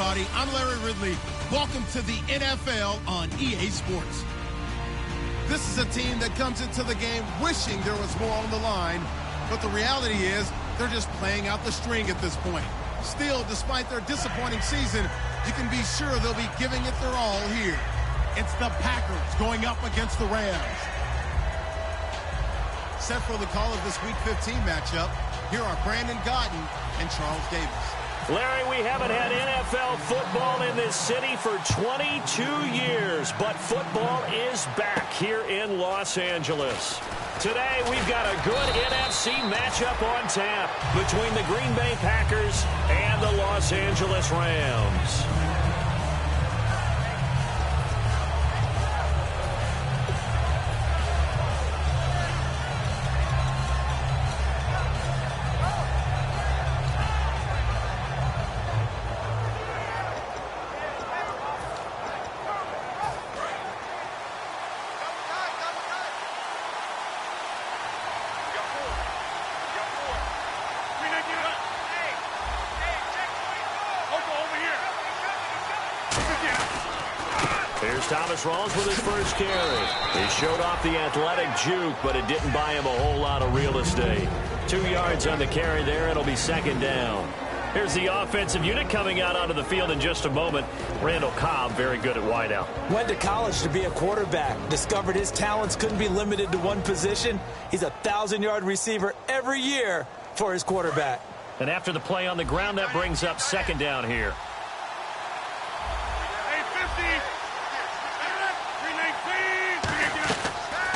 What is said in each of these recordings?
everybody. I'm Larry Ridley. Welcome to the NFL on EA Sports. This is a team that comes into the game wishing there was more on the line, but the reality is they're just playing out the string at this point. Still, despite their disappointing season, you can be sure they'll be giving it their all here. It's the Packers going up against the Rams. Set for the call of this Week 15 matchup, here are Brandon Gaudin and Charles Davis. Larry, we haven't had NFL football in this city for 22 years, but football is back here in Los Angeles. Today, we've got a good NFC matchup on tap between the Green Bay Packers and the Los Angeles Rams. Here's Thomas Rawls with his first carry. He showed off the athletic juke, but it didn't buy him a whole lot of real estate. 2 yards on the carry there. It'll be second down. Here's the offensive unit coming out onto the field in just a moment. Randall Cobb, very good at wideout. Went to college to be a quarterback. Discovered his talents couldn't be limited to one position. He's a 1,000-yard receiver every year for his quarterback. And after the play on the ground, that brings up second down here.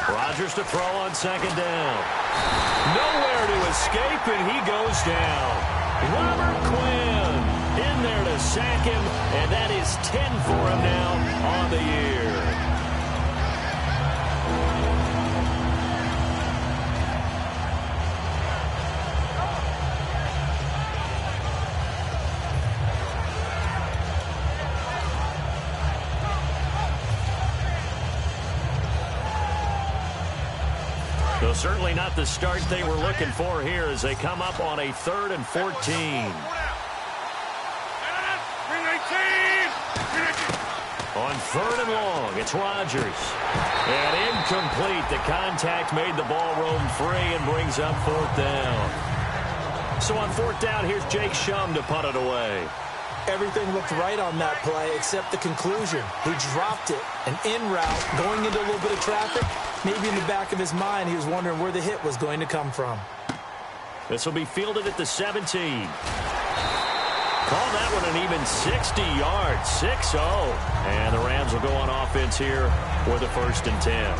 Rodgers to throw on second down. Nowhere to escape, and he goes down. Robert Quinn in there to sack him, and that is 10 for him now on the year. So certainly not the start they were looking for here as they come up on a 3rd and 14. On 3rd and long, it's Rodgers. And incomplete. The contact made the ball roam free and brings up 4th down. So on 4th down, here's Jake Shum to punt it away. Everything looked right on that play except the conclusion. He dropped it, an in route, going into a little bit of traffic. Maybe in the back of his mind, he was wondering where the hit was going to come from. This will be fielded at the 17. Call that one an even 60 yards, 6-0. And the Rams will go on offense here for the 1st and 10.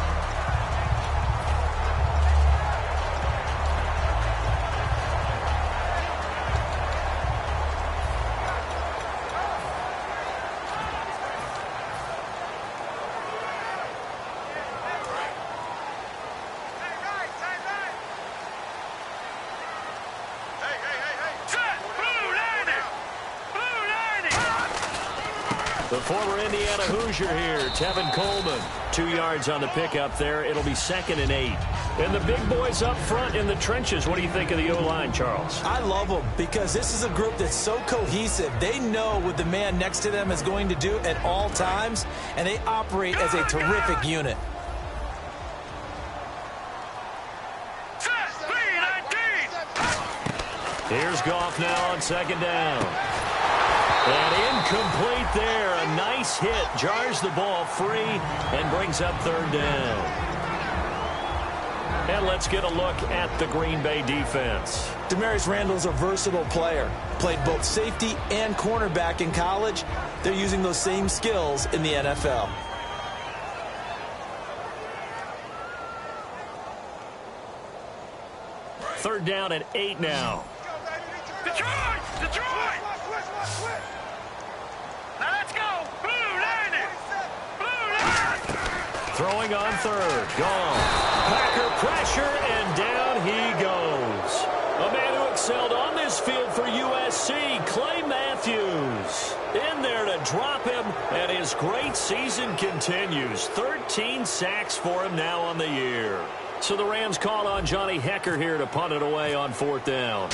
The former Indiana Hoosier here, Tevin Coleman. 2 yards on the pickup there. It'll be 2nd and 8. And the big boys up front in the trenches. What do you think of the O-line, Charles? I love them because this is a group that's so cohesive. They know what the man next to them is going to do at all times, and they operate as a terrific unit. Here's Goff now on 2nd down. And incomplete there. A nice hit. Jars the ball free and brings up 3rd down. And let's get a look at the Green Bay defense. Damarius Randall's a versatile player. Played both safety and cornerback in college. They're using those same skills in the NFL. Third down at 8 now. Detroit! Detroit! Now let's go! Blue Lightning! Blue Lightning! Throwing on 3rd. Gone. Packer pressure, and down he goes. A man who excelled on this field for USC, Clay Matthews. In there to drop him, and his great season continues. 13 sacks for him now on the year. So the Rams call on Johnny Hekker here to punt it away on 4th down.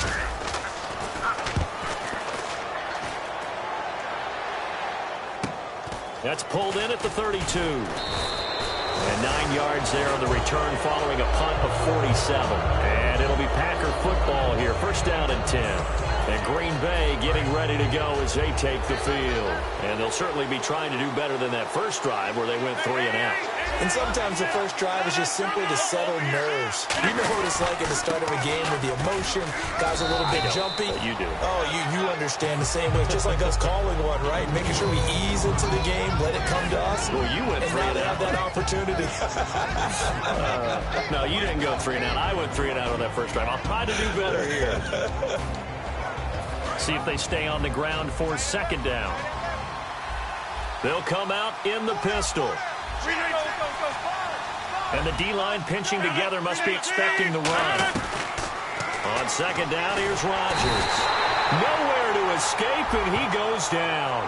That's pulled in at the 32. And 9 yards there on the return following a punt of 47. And it'll be Packer football here. First down and 10. And Green Bay getting ready to go as they take the field. And they'll certainly be trying to do better than that first drive where they went 3 and out. And sometimes the first drive is just simply to settle nerves. You know what it's like at the start of a game with the emotion. Guys are a little bit jumpy. You do. Oh, you understand the same way. It's just like us calling one, right? Making sure we ease into the game, let it come to us. Well, you went 3 and out. Have that opportunity. No, you didn't go 3 and out. I went 3 and out on that first drive. I'll try to do better here. See if they stay on the ground for second down. They'll come out in the pistol. And the D-line pinching together must be expecting the run. On second down, here's Rodgers. Nowhere to escape, and he goes down.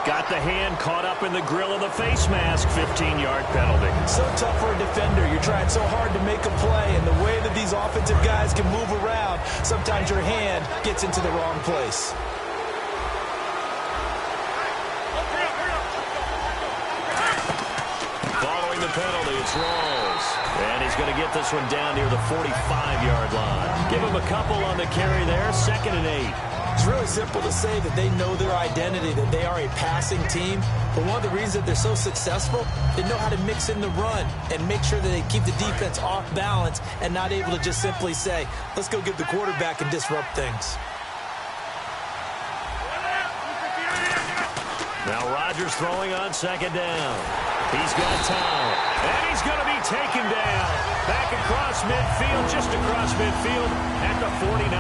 Got the hand caught up in the grill of the face mask. 15-yard penalty. So tough for a defender. You're trying so hard to make a play, and the way that these offensive guys can move around, sometimes your hand gets into the wrong place. Following the penalty, it's Rawls. And he's going to get this one down near the 45-yard line. Give him a couple on the carry there. 2nd and 8. It's really simple to say that they know their identity, that they are a passing team. But one of the reasons that they're so successful, they know how to mix in the run and make sure that they keep the defense off balance and not able to just simply say, let's go get the quarterback and disrupt things. Now Rodgers throwing on second down. He's got time. And he's going to be taken down. Back across midfield, just across midfield at the 49.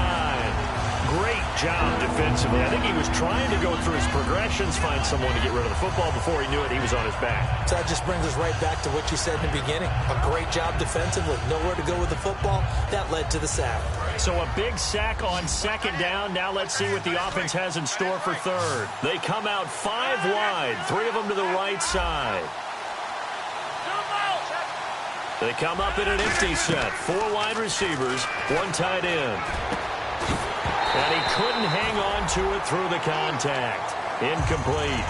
Great job defensively. I think he was trying to go through his progressions, find someone to get rid of the football. Before he knew it, he was on his back. So that just brings us right back to what you said in the beginning. A great job defensively. Nowhere to go with the football. That led to the sack. So a big sack on second down. Now let's see what the offense has in store for third. They come out 5 wide. 3 of them to the right side. They come up in an empty set. 4 wide receivers, 1 tight end. And he couldn't hang on to it through the contact. Incomplete.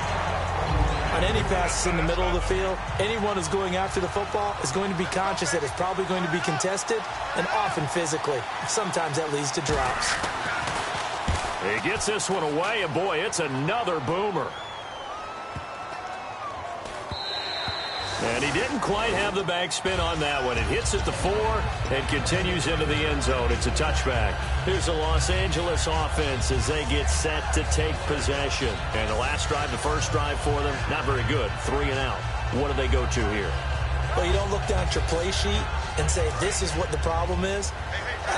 On any passes in the middle of the field, anyone who's going after the football is going to be conscious that it's probably going to be contested, and often physically. Sometimes that leads to drops. He gets this one away, and boy, it's another boomer. And he didn't quite have the backspin on that one. It hits at the 4 and continues into the end zone. It's a touchback. Here's the Los Angeles offense as they get set to take possession. And the last drive, the first drive for them, not very good. 3 and out. What do they go to here? Well, you don't look down at your play sheet and say, this is what the problem is.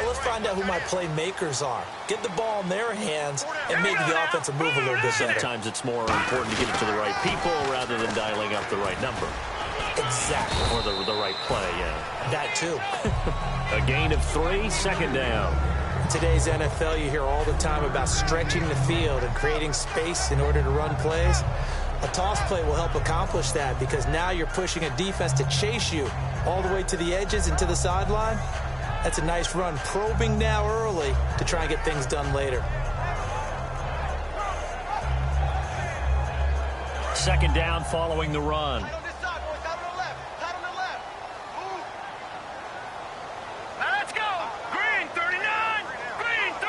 Let's find out who my playmakers are. Get the ball in their hands, and maybe the offense will move a little bit better. Sometimes it's more important to get it to the right people rather than dialing up the right number. Exactly. Or the right play, yeah. That too. A gain of 3, second down. In today's NFL, you hear all the time about stretching the field and creating space in order to run plays. A toss play will help accomplish that because now you're pushing a defense to chase you all the way to the edges and to the sideline. That's a nice run, probing now early to try and get things done later. Second down following the run. Let's go! Green 39! Green 39!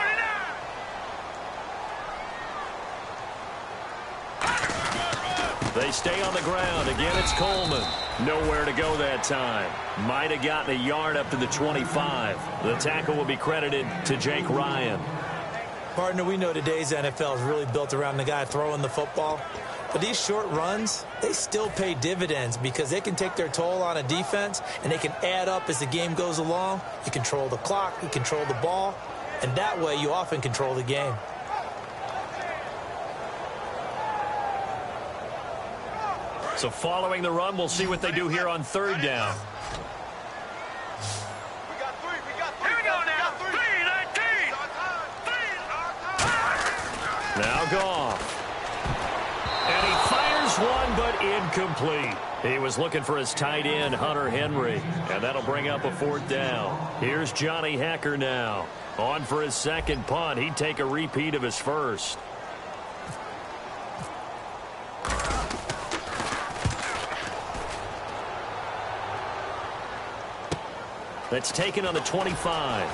They stay on the ground. Again, it's Coleman. Nowhere to go that time. Might have gotten a yard up to the 25. The tackle will be credited to Jake Ryan. Partner, we know today's NFL is really built around the guy throwing the football. But these short runs, they still pay dividends because they can take their toll on a defense and they can add up as the game goes along. You control the clock, you control the ball, and that way you often control the game. So following the run, we'll see what they do here on third down. Here we go now! 3-19! Now Goff. And he fires one, but incomplete. He was looking for his tight end, Hunter Henry. And that'll bring up a 4th down. Here's Johnny Hekker now. On for his second punt. He'd take a repeat of his first. That's taken on the 25.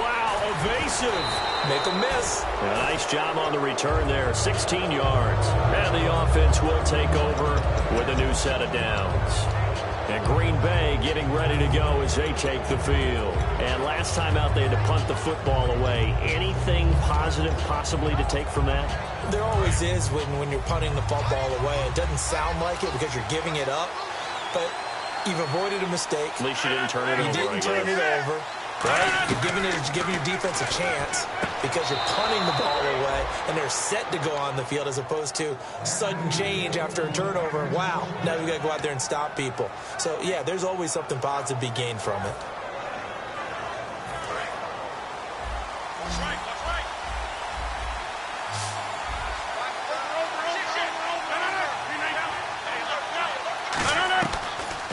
Wow, evasive. Make a miss. A nice job on the return there, 16 yards. And the offense will take over with a new set of downs. And Green Bay getting ready to go as they take the field. And last time out, they had to punt the football away. Anything positive possibly to take from that? There always is when you're punting the football away. It doesn't sound like it because you're giving it up, but you've avoided a mistake. At least you didn't turn it over. You didn't turn it over. Right? You're giving your defense a chance because you're punting the ball away, and they're set to go on the field as opposed to sudden change after a turnover. Wow, now we got to go out there and stop people. So, yeah, there's always something positive to be gained from it.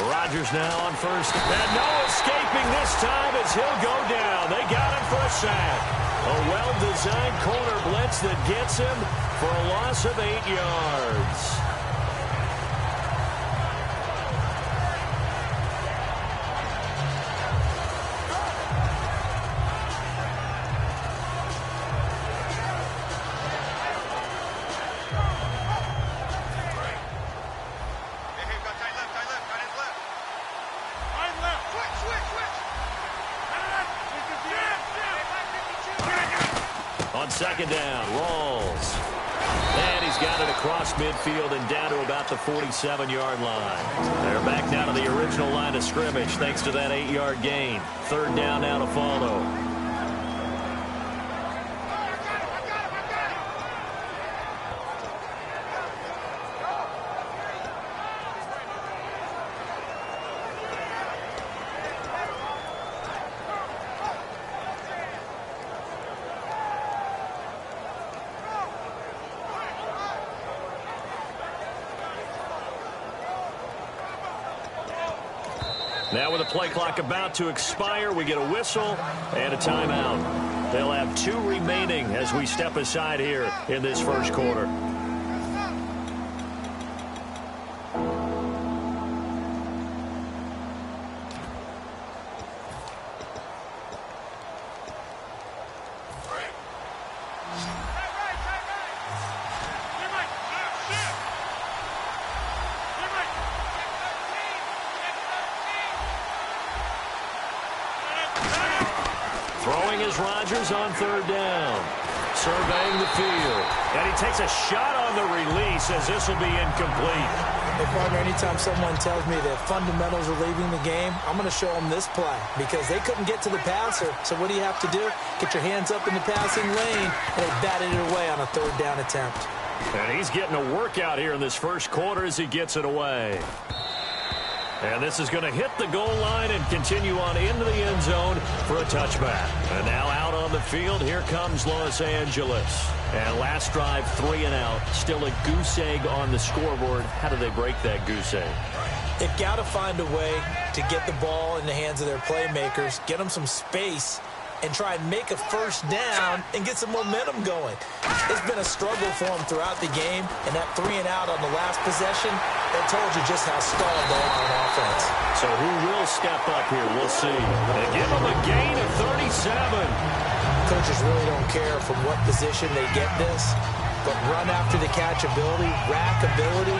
Rodgers now on first, and no escaping this time as he'll go down. They got him for a sack. A well-designed corner blitz that gets him for a loss of 8 yards. Second down, Rawls. And he's got it across midfield and down to about the 47-yard line. They're back now to the original line of scrimmage thanks to that 8-yard gain. Third down now to follow. Now with the play clock about to expire, we get a whistle and a timeout. They'll have 2 remaining as we step aside here in this first quarter. Throwing is Rodgers on third down. Surveying the field. And he takes a shot on the release as this will be incomplete. Hey, partner, anytime someone tells me that fundamentals are leaving the game, I'm going to show them this play because they couldn't get to the passer. So what do you have to do? Get your hands up in the passing lane, and they batted it away on a third down attempt. And he's getting a workout here in this first quarter as he gets it away. And this is going to hit the goal line and continue on into the end zone for a touchback. And now out on the field, here comes Los Angeles. And last drive, 3 and out. Still a goose egg on the scoreboard. How do they break that goose egg? They've got to find a way to get the ball in the hands of their playmakers, get them some space, and try and make a first down and get some momentum going. It's been a struggle for them throughout the game, and that 3 and out on the last possession, that told you just how stalled they are on offense. So who will step up here? We'll see. They give them a gain of 37. Coaches really don't care from what position they get this, but run after the catch ability, rack ability,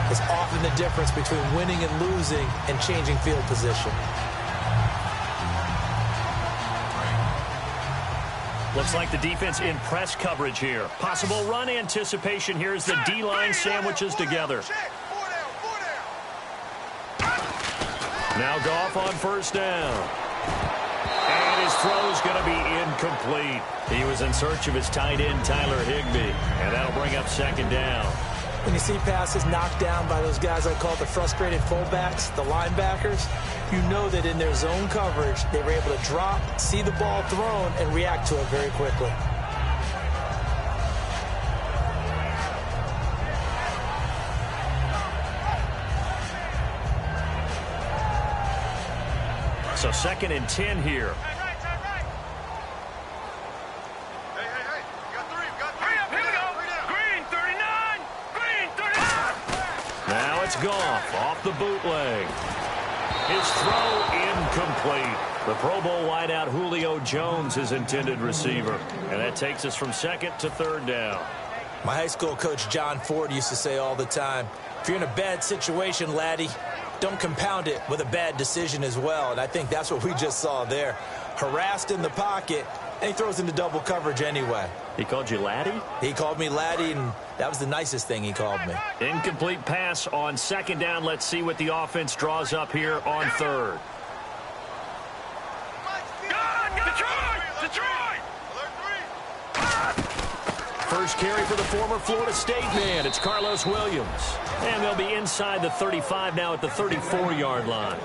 is often the difference between winning and losing and changing field position. Looks like the defense in press coverage here. Possible run anticipation here as the D-line sandwiches together. Now Goff on first down. And his throw is going to be incomplete. He was in search of his tight end, Tyler Higbee. And that'll bring up second down. When you see passes knocked down by those guys I call the frustrated fullbacks, the linebackers, you know that in their zone coverage, they were able to drop, see the ball thrown, and react to it very quickly. So 2nd and 10 here. Goff off the bootleg. His throw incomplete. The Pro Bowl wideout Julio Jones is intended receiver. And that takes us from second to third down. My high school coach John Ford used to say all the time, if you're in a bad situation, laddie, don't compound it with a bad decision as well. And I think that's what we just saw there. Harassed in the pocket, and he throws into double coverage anyway. He called you laddie? He called me laddie, and that was the nicest thing he called me. Incomplete pass on second down. Let's see what the offense draws up here on third. First carry for the former Florida State man. It's Carlos Williams. And they'll be inside the 35 now at the 34-yard line.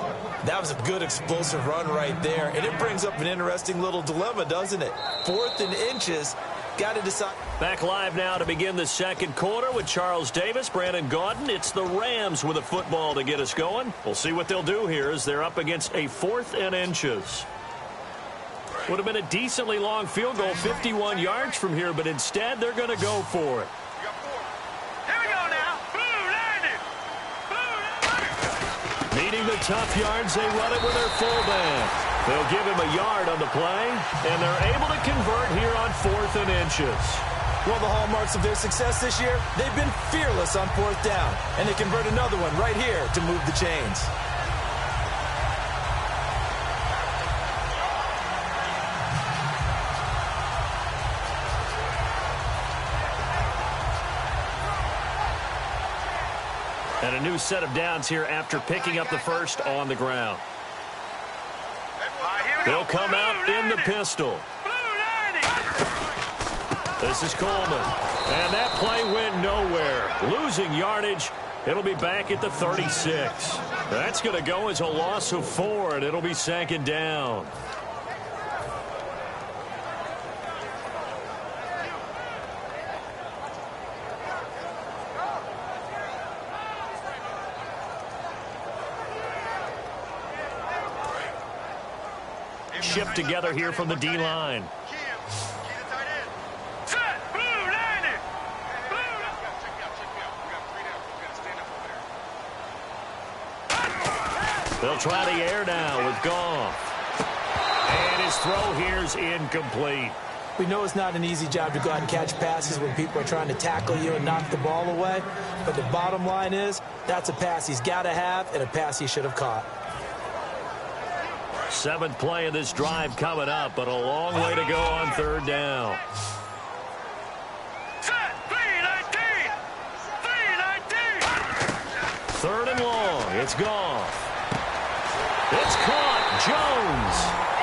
That was a good explosive run right there. And it brings up an interesting little dilemma, doesn't it? 4th and inches. Got to decide. Back live now to begin the second quarter with Charles Davis, Brandon Gaudin. It's the Rams with a football to get us going. We'll see what they'll do here as they're up against a 4th and inches. Would have been a decently long field goal, 51 yards from here, but instead they're going to go for it. Here we go now. Blue landed. Needing the tough yards, they run it with their fullback. They'll give him a yard on the play, and they're able to convert here on 4th and inches. One of the hallmarks of their success this year, they've been fearless on 4th down, and they convert another one right here to move the chains. And a new set of downs here after picking up the first on the ground. They'll come out in the pistol. This is Coleman. And that play went nowhere. Losing yardage. It'll be back at the 36. That's going to go as a loss of 4, and it'll be second down. Shift together here from the D-line. They'll try the air now with Goff. And his throw here's incomplete. We know it's not an easy job to go out and catch passes when people are trying to tackle you and knock the ball away. But the bottom line is, that's a pass he's got to have and a pass he should have caught. 7th play of this drive coming up, but a long way to go on third down. Third and long. It's Goff. It's caught. Jones.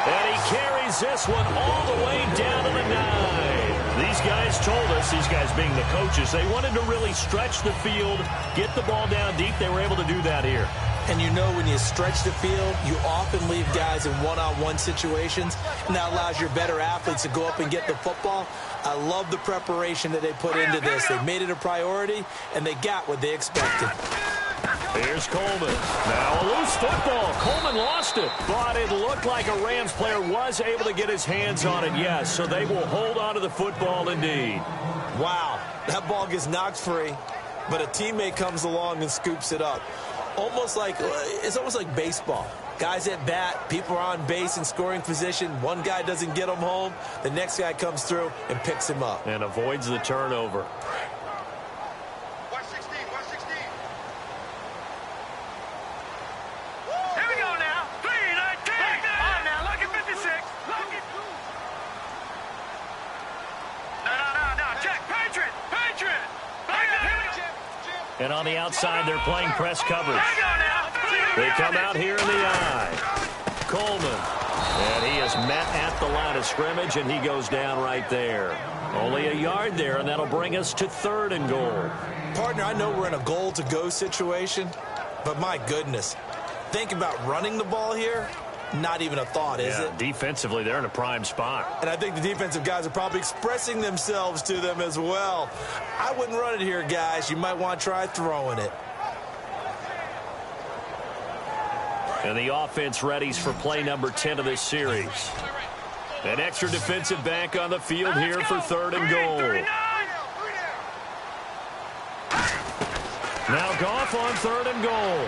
And he carries this one all the way down to the 9. These guys told us, these guys being the coaches, they wanted to really stretch the field, get the ball down deep. They were able to do that here. And you know when you stretch the field, you often leave guys in one-on-one situations, and that allows your better athletes to go up and get the football. I love the preparation that they put into this. They made it a priority, and they got what they expected. Here's Coleman. Now a loose football. Coleman lost it, but it looked like a Rams player was able to get his hands on it, yes. So they will hold on to the football indeed. Wow, that ball gets knocked free, but a teammate comes along and scoops it up. It's almost like baseball. Guys at bat, people are on base in scoring position. One guy doesn't get him home. The next guy comes through and picks him up. And avoids the turnover. Here we go now. 3-19. On now. Look at 56. Look at. No. Check. Patriot. And on the outside, they're playing press coverage. They come out here in the eye. Coleman. And he is met at the line of scrimmage, and he goes down right there. Only a yard there, and that'll bring us to 3rd and goal. Partner, I know we're in a goal-to-go situation, but my goodness. Think about running the ball here. Not even a thought, is it? Defensively, they're in a prime spot. And I think the defensive guys are probably expressing themselves to them as well. I wouldn't run it here, guys. You might want to try throwing it. And the offense readies for play number 10 of this series. An extra defensive back on the field here for 3rd and goal. Now Goff on 3rd and goal.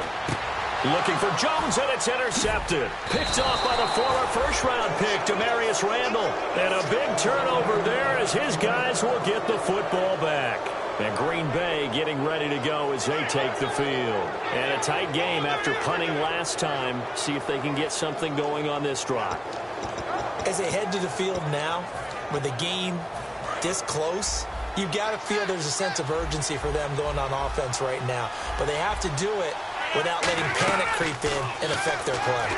Looking for Jones, and it's intercepted. Picked off by the former first-round pick, Damarius Randall. And a big turnover there as his guys will get the football back. And Green Bay getting ready to go as they take the field. And a tight game after punting last time. See if they can get something going on this drive. As they head to the field now, with the game this close, you've got to feel there's a sense of urgency for them going on offense right now. But they have to do it without letting panic creep in and affect their play.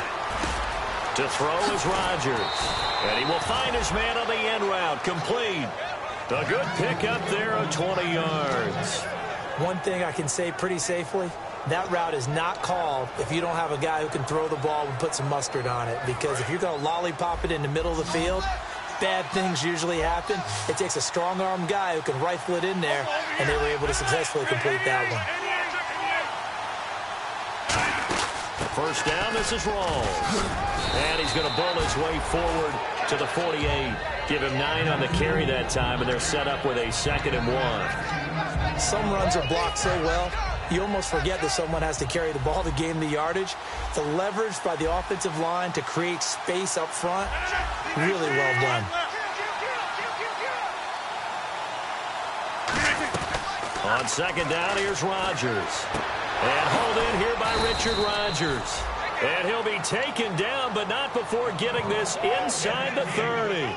To throw is Rodgers. And he will find his man on the end route. Complete. A good pick up there of 20 yards. One thing I can say pretty safely, that route is not called if you don't have a guy who can throw the ball and put some mustard on it. Because if you're going to lollipop it in the middle of the field, bad things usually happen. It takes a strong-arm guy who can rifle it in there, and they were able to successfully complete that one. First down, this is Rawls. And he's going to bowl his way forward to the 48. Give him 9 on the carry that time, and they're set up with a 2nd and 1. Some runs are blocked so well, you almost forget that someone has to carry the ball to gain the yardage. The leverage by the offensive line to create space up front, really well done. On 2nd down, here's Rodgers. And hauled in here by Richard Rodgers. And he'll be taken down, but not before getting this inside the 30.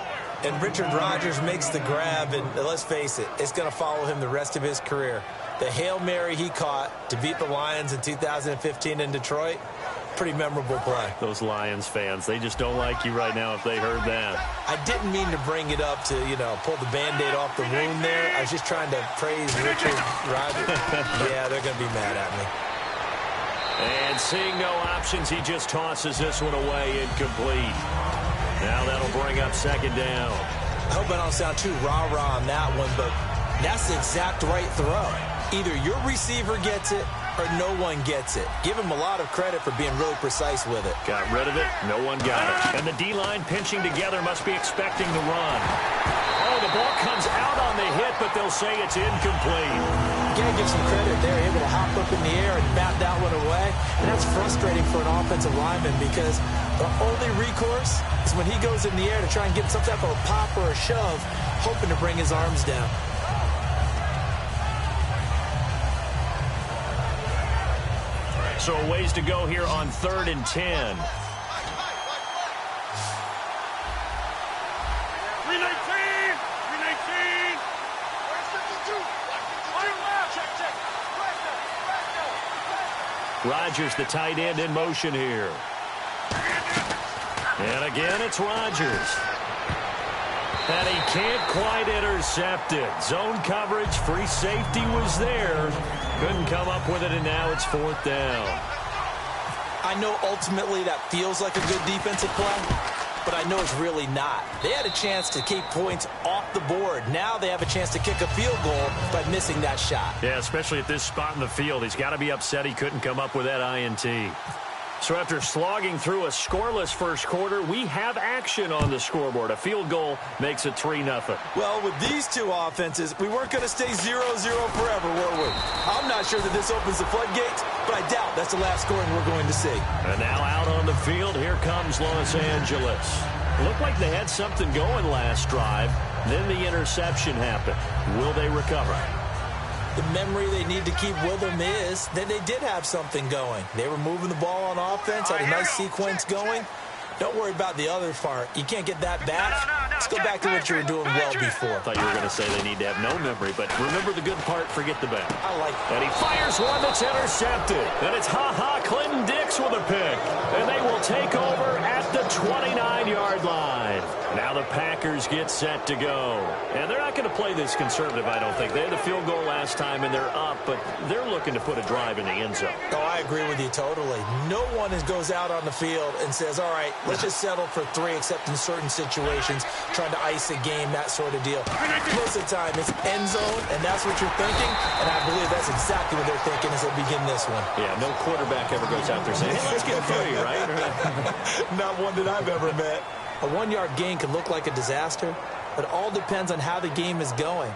And Richard Rodgers makes the grab, and let's face it, it's going to follow him the rest of his career. The Hail Mary he caught to beat the Lions in 2015 in Detroit, pretty memorable play. Those Lions fans, they just don't like you right now if they heard that. I didn't mean to bring it up to, pull the Band-Aid off the wound there. I was just trying to praise Richard Rodgers. Yeah, they're going to be mad at me. And seeing no options, he just tosses this one away, incomplete. Now that'll bring up 2nd down. I hope I don't sound too rah-rah on that one, but that's the exact right throw. Either your receiver gets it or no one gets it. Give him a lot of credit for being really precise with it. Got rid of it. No one got it. And the D-line pinching together must be expecting the run. Oh, the ball comes out on the hit, but they'll say it's incomplete. You gotta give some credit. They're able to hop up in the air and bat that one away. And that's frustrating for an offensive lineman because the only recourse is when he goes in the air to try and get some type of a pop or a shove, hoping to bring his arms down. So a ways to go here on 3rd and 10. 319! Rodgers, the tight end, in motion here. And again, it's Rodgers. And he can't quite intercept it. Zone coverage, free safety was there. Couldn't come up with it, and now it's 4th down. I know ultimately that feels like a good defensive play, but I know it's really not. They had a chance to keep points off the board. Now they have a chance to kick a field goal by missing that shot. Yeah, especially at this spot in the field. He's got to be upset he couldn't come up with that INT. So after slogging through a scoreless first quarter, we have action on the scoreboard. A field goal makes it 3-0. Well, with these two offenses, we weren't going to stay 0-0 forever, were we? I'm not sure that this opens the floodgates, but I doubt that's the last scoring we're going to see. And now out on the field, here comes Los Angeles. Looked like they had something going last drive. Then the interception happened. Will they recover? The memory they need to keep with them is that they did have something going. They were moving the ball on offense, had a nice sequence going. Don't worry about the other part. You can't get that back. Let's go back to what you were doing well before. I thought you were going to say they need to have no memory, but remember the good part, forget the bad. I like that. And he fires one that's intercepted. And it's Clinton Dix with a pick. And they will take over at the 29-yard line. Now the Packers get set to go. And they're not going to play this conservative, I don't think. They had the field goal last time, and they're up, but they're looking to put a drive in the end zone. Oh, I agree with you totally. No one goes out on the field and says, all right, let's just settle for 3, except in certain situations, trying to ice a game, that sort of deal. Most of the time, it's end zone, and that's what you're thinking, and I believe that's exactly what they're thinking as they begin this one. Yeah, no quarterback ever goes out there saying, hey, let's get a few, right? Not one that I've ever met. A 1-yard gain can look like a disaster, but it all depends on how the game is going.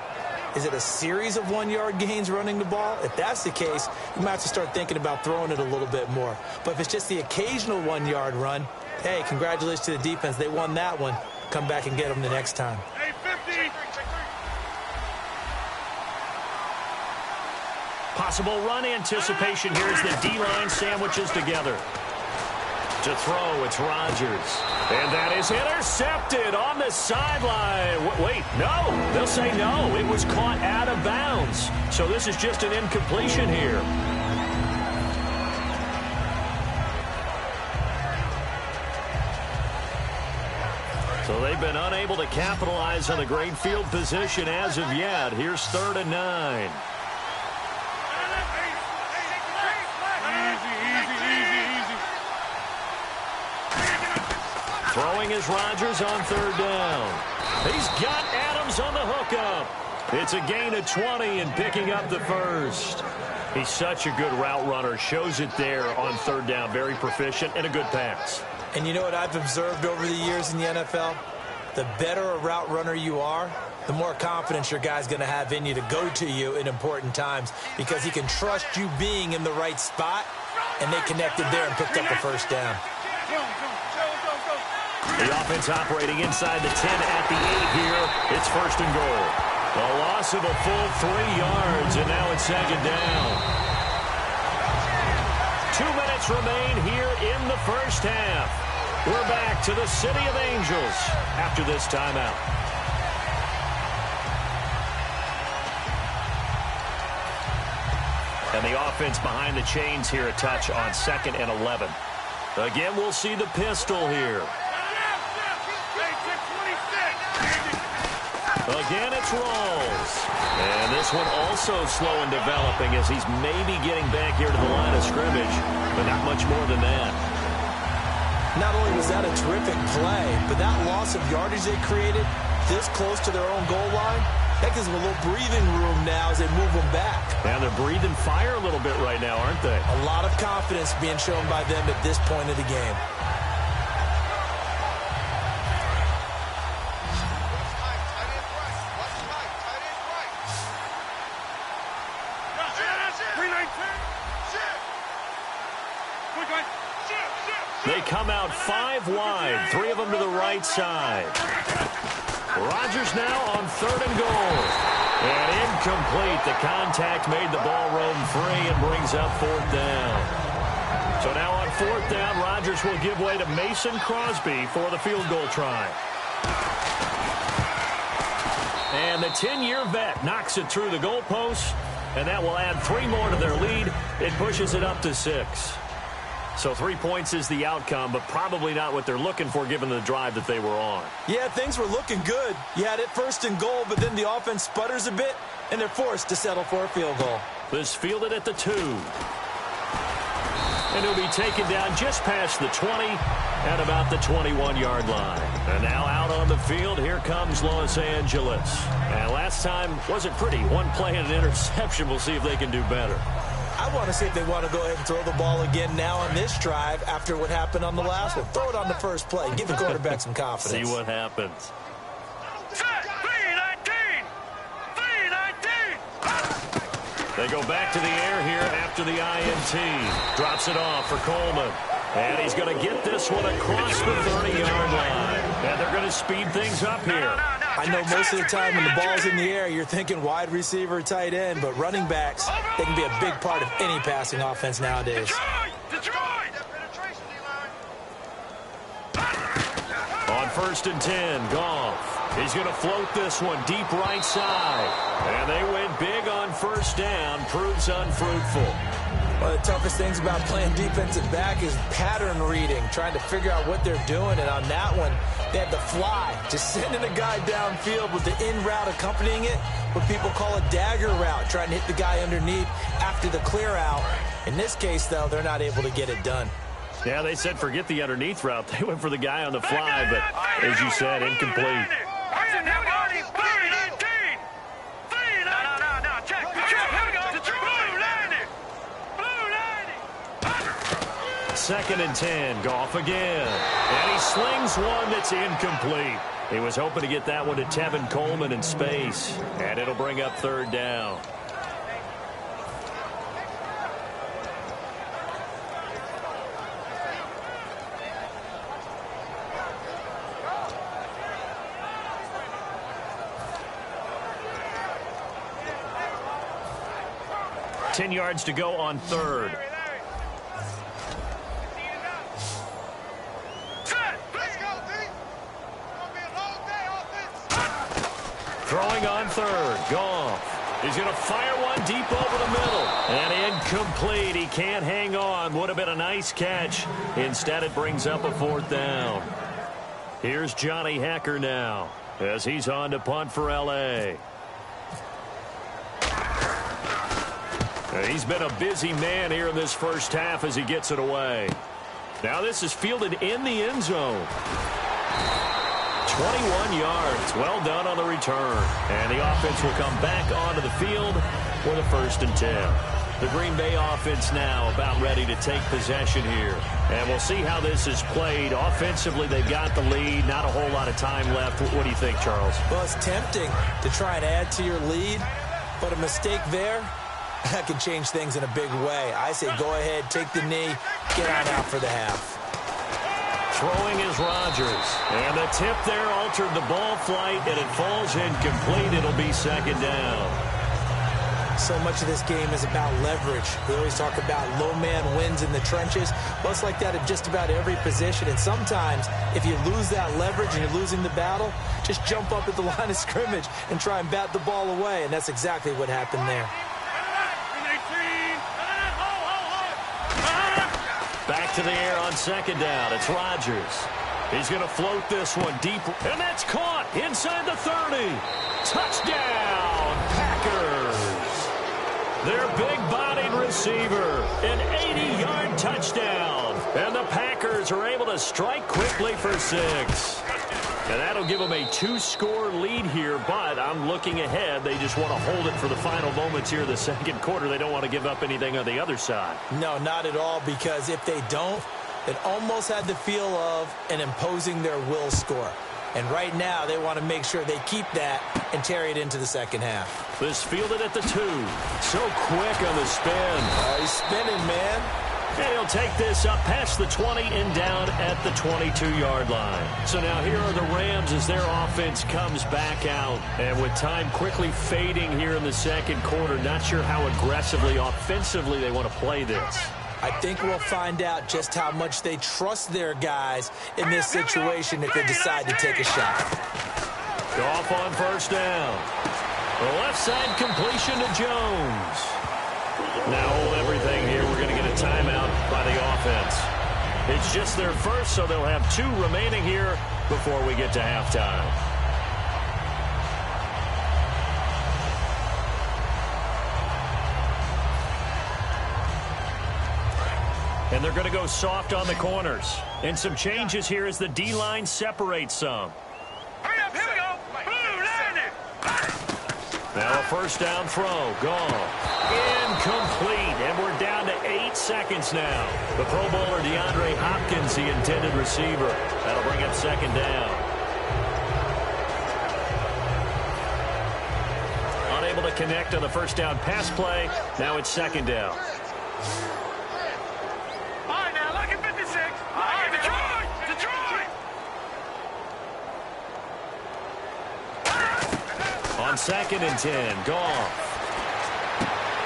Is it a series of 1-yard gains running the ball? If that's the case, you might have to start thinking about throwing it a little bit more. But if it's just the occasional 1-yard run, hey, congratulations to the defense. They won that one. Come back and get them the next time. Hey, 50. Possible run anticipation here as the D-line sandwiches together. To throw, it's Rodgers. And that is intercepted on the sideline. Wait, no. They'll say no. It was caught out of bounds. So this is just an incompletion here. So they've been unable to capitalize on the great field position as of yet. Here's 3rd and 9. Throwing is Rodgers on 3rd down. He's got Adams on the hookup. It's a gain of 20 and picking up the first. He's such a good route runner. Shows it there on 3rd down. Very proficient and a good pass. And you know what I've observed over the years in the NFL? The better a route runner you are, the more confidence your guy's going to have in you to go to you in important times because he can trust you being in the right spot, and they connected there and picked up the first down. The offense operating inside the 10 at the 8 here. It's 1st and goal. A loss of a full 3 yards, and now it's 2nd down. 2 minutes remain here in the first half. We're back to the City of Angels after this timeout. And the offense behind the chains here a touch on 2nd and 11. Again, we'll see the pistol here. Again, it's Rawls. And this one also slow in developing as he's maybe getting back here to the line of scrimmage, but not much more than that. Not only was that a terrific play, but that loss of yardage they created this close to their own goal line, that gives them a little breathing room now as they move them back. And they're breathing fire a little bit right now, aren't they? A lot of confidence being shown by them at this point of the game. They come out 5 wide, 3 of them to the right side. Rodgers now on 3rd and goal. And incomplete. The contact made the ball roam free and brings up 4th down. So now on 4th down, Rodgers will give way to Mason Crosby for the field goal try. And the 10-year vet knocks it through the goalpost, and that will add 3 more to their lead. It pushes it up to 6. So 3 points is the outcome, but probably not what they're looking for given the drive that they were on. Yeah, things were looking good. You had it 1st and goal, but then the offense sputters a bit, and they're forced to settle for a field goal. This fielded at the 2. And he'll be taken down just past the 20 at about the 21-yard line. And now out on the field, here comes Los Angeles. And last time wasn't pretty. 1 play and an interception. We'll see if they can do better. I want to see if they want to go ahead and throw the ball again now on this drive after what happened on the last one. Throw it on the first play. Give the quarterback some confidence. See what happens. They go back to the air here after the INT. Drops it off for Coleman. And he's going to get this one across the 30-yard line. And they're going to speed things up here. I know most of the time when the ball's in the air, you're thinking wide receiver, tight end, but running backs, they can be a big part of any passing offense nowadays. On 1st and 10, Goff. He's going to float this one deep right side. And they went big on 1st down. Proves unfruitful. One of the toughest things about playing defensive back is pattern reading, trying to figure out what they're doing. And on that one, they had the fly, just sending a guy downfield with the in route accompanying it, what people call a dagger route, trying to hit the guy underneath after the clear out. In this case, though, they're not able to get it done. Yeah, they said forget the underneath route. They went for the guy on the fly, but as you said, incomplete. Second and 10, Goff again. And he slings one that's incomplete. He was hoping to get that one to Tevin Coleman in space, and it'll bring up third down. Ten yards to go on third. Throwing on third. Goff. He's going to fire one deep over the middle. And incomplete. He can't hang on. Would have been a nice catch. Instead, it brings up a fourth down. Here's Johnny Hekker now as he's on to punt for L.A. He's been a busy man here in this first half as he gets it away. Now this is fielded in the end zone. 21 yards. Well done on the return. And the offense will come back onto the field for the 1st and 10. The Green Bay offense now about ready to take possession here. And we'll see how this is played. Offensively, they've got the lead. Not a whole lot of time left. What do you think, Charles? Well, it's tempting to try and add to your lead, but a mistake there, that could change things in a big way. I say go ahead, take the knee, get on out for the half. Throwing is Rodgers. And the tip there altered the ball flight, and it falls incomplete. It'll be second down. So much of this game is about leverage. We always talk about low man wins in the trenches. Well, it's like that in just about every position. And sometimes, if you lose that leverage and you're losing the battle, just jump up at the line of scrimmage and try and bat the ball away. And that's exactly what happened there. Back to the air on second down. It's Rodgers. He's going to float this one deep. And that's caught inside the 30. Touchdown, Packers. Their big-bodied receiver, an 80-yard touchdown. And the Packers are able to strike quickly for 6. And that'll give them a 2-score lead here, but I'm looking ahead. They just want to hold it for the final moments here in the second quarter. They don't want to give up anything on the other side. No, not at all, because if they don't, it almost had the feel of an imposing their will score. And right now, they want to make sure they keep that and carry it into the second half. This fielded at the 2. So quick on the spin. He's spinning, man. And he'll take this up past the 20 and down at the 22-yard line. So now here are the Rams as their offense comes back out. And with time quickly fading here in the second quarter, not sure how aggressively, offensively they want to play this. I think we'll find out just how much they trust their guys in this situation if they decide to take a shot. Goff on first down. The left side completion to Jones. Now hold everything here. We're going to get a timeout by the offense. It's just their first, so they'll have 2 remaining here before we get to halftime. And they're going to go soft on the corners. And some changes here as the D-line separates some. Hurry up, here we go. Blue, line it. Now a first down throw. Gone. Incomplete. And we're down to 8 seconds now. The Pro Bowler DeAndre Hopkins, the intended receiver. That'll bring up second down. Unable to connect on the first down pass play. Now it's second down. On 2nd and 10, Goff.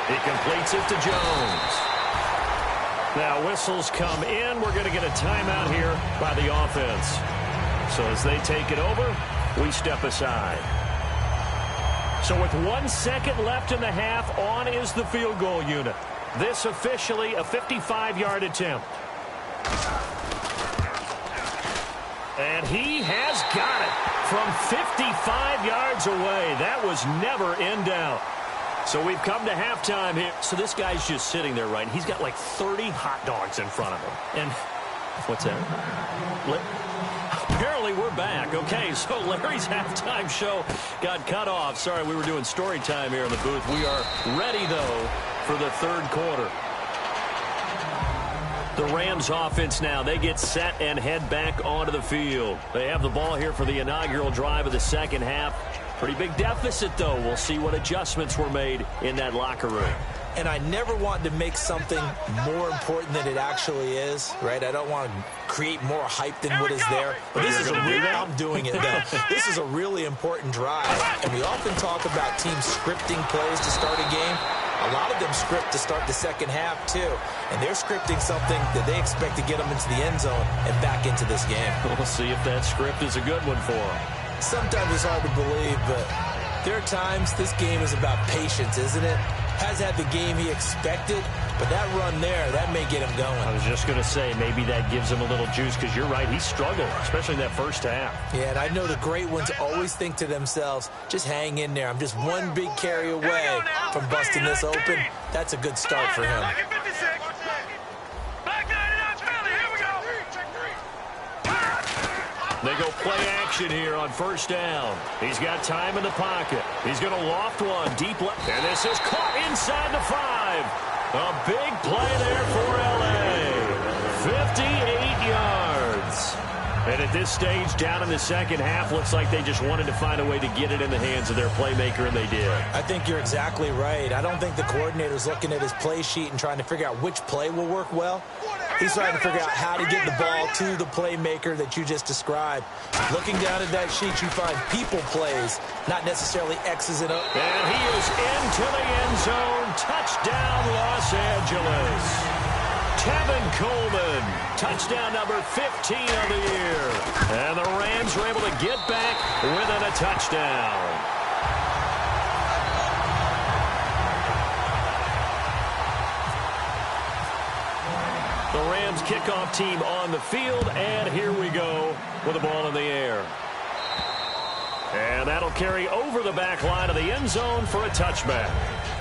He completes it to Jones. Now whistles come in. We're going to get a timeout here by the offense. So as they take it over, we step aside. So with 1 second left in the half, on is the field goal unit. This officially a 55-yard attempt. And he has got it from 55 yards away. That was never in doubt. So we've come to halftime here. So this guy's just sitting there, right? He's got like 30 hot dogs in front of him. And what's that? Apparently we're back. Okay, so Larry's halftime show got cut off. Sorry, we were doing story time here in the booth. We are ready, though, for the third quarter. The Rams offense now, they get set and head back onto the field. They have the ball here for the inaugural drive of the second half. Pretty big deficit, though. We'll see what adjustments were made in that locker room. And I never want to make something more important than it actually is, right? I don't want to create more hype than what is there. But this is a really, I'm doing it, though. This is a really important drive. And we often talk about teams scripting plays to start a game. A lot of them script to start the second half, too. And they're scripting something that they expect to get them into the end zone and back into this game. We'll see if that script is a good one for them. Sometimes it's hard to believe, but there are times this game is about patience, isn't it? Has had the game he expected, but that run there, that may get him going. I was just going to say, maybe that gives him a little juice, because you're right, he struggled, especially in that first half. Yeah, and I know the great ones always think to themselves, just hang in there. I'm just one big carry away from busting this open. That's a good start for him. They go play action here on first down. He's got time in the pocket. He's going to loft one deep left. And this is caught inside the 5. A big play there for L.A. 58 yards. And at this stage, down in the second half, looks like they just wanted to find a way to get it in the hands of their playmaker, and they did. I think you're exactly right. I don't think the coordinator's looking at his play sheet and trying to figure out which play will work well. He's trying to figure out how to get the ball to the playmaker that you just described. Looking down at that sheet, you find people plays, not necessarily X's and O's. And he is into the end zone. Touchdown, Los Angeles. Tevin Coleman, touchdown number 15 of the year. And the Rams were able to get back within a touchdown. The Rams kickoff team on the field, and here we go with the ball in the air. And that'll carry over the back line of the end zone for a touchback.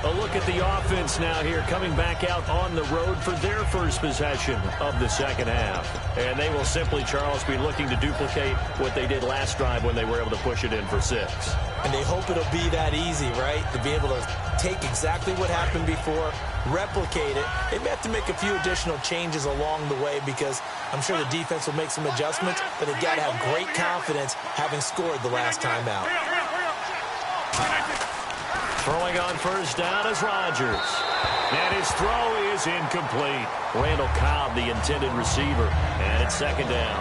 A look at the offense now here, coming back out on the road for their first possession of the second half. And they will simply, Charles, be looking to duplicate what they did last drive when they were able to push it in for 6. And they hope it'll be that easy, right? To be able to take exactly what happened before, replicate it. They may have to make a few additional changes along the way, because I'm sure the defense will make some adjustments, but they've got to have great confidence having scored the last time out. Throwing on first down is Rodgers. And his throw is incomplete. Randall Cobb, the intended receiver. And it's second down.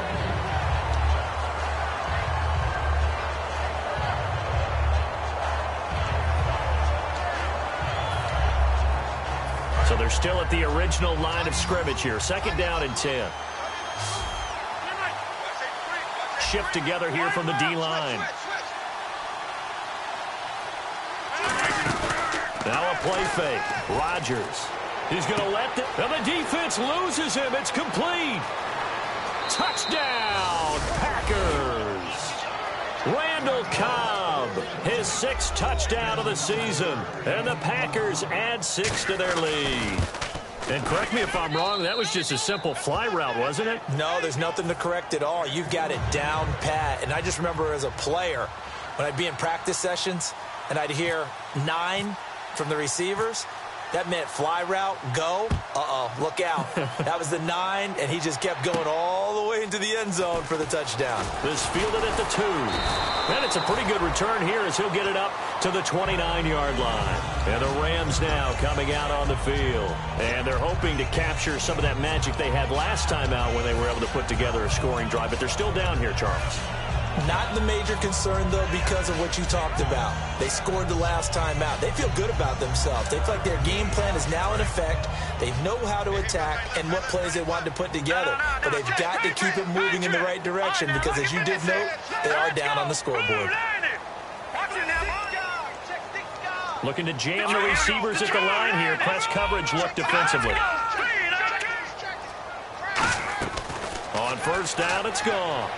So they're still at the original line of scrimmage here. Second down and 10. Shift together here from the D-line. Now a play fake. Rodgers. He's going to let the... And the defense loses him. It's complete. Touchdown, Packers. Randall Cobb, his 6th touchdown of the season. And the Packers add 6 to their lead. And correct me if I'm wrong, that was just a simple fly route, wasn't it? No, there's nothing to correct at all. You've got it down pat. And I just remember as a player, when I'd be in practice sessions and I'd hear 9 from the receivers, that meant fly route, go, look out. That was the 9, and he just kept going all the way into the end zone for the touchdown. This fielded at the 2. And it's a pretty good return here as he'll get it up to the 29-yard line. And the Rams now coming out on the field. And they're hoping to capture some of that magic they had last time out when they were able to put together a scoring drive. But they're still down here, Charles. Not the major concern, though, because of what you talked about. They scored the last time out. They feel good about themselves. They feel like their game plan is now in effect. They know how to attack and what plays they want to put together. But they've got to keep it moving in the right direction because, as you did note, they are down on the scoreboard. Looking to jam the receivers at the line here. Press coverage look defensively. On first down, it's gone.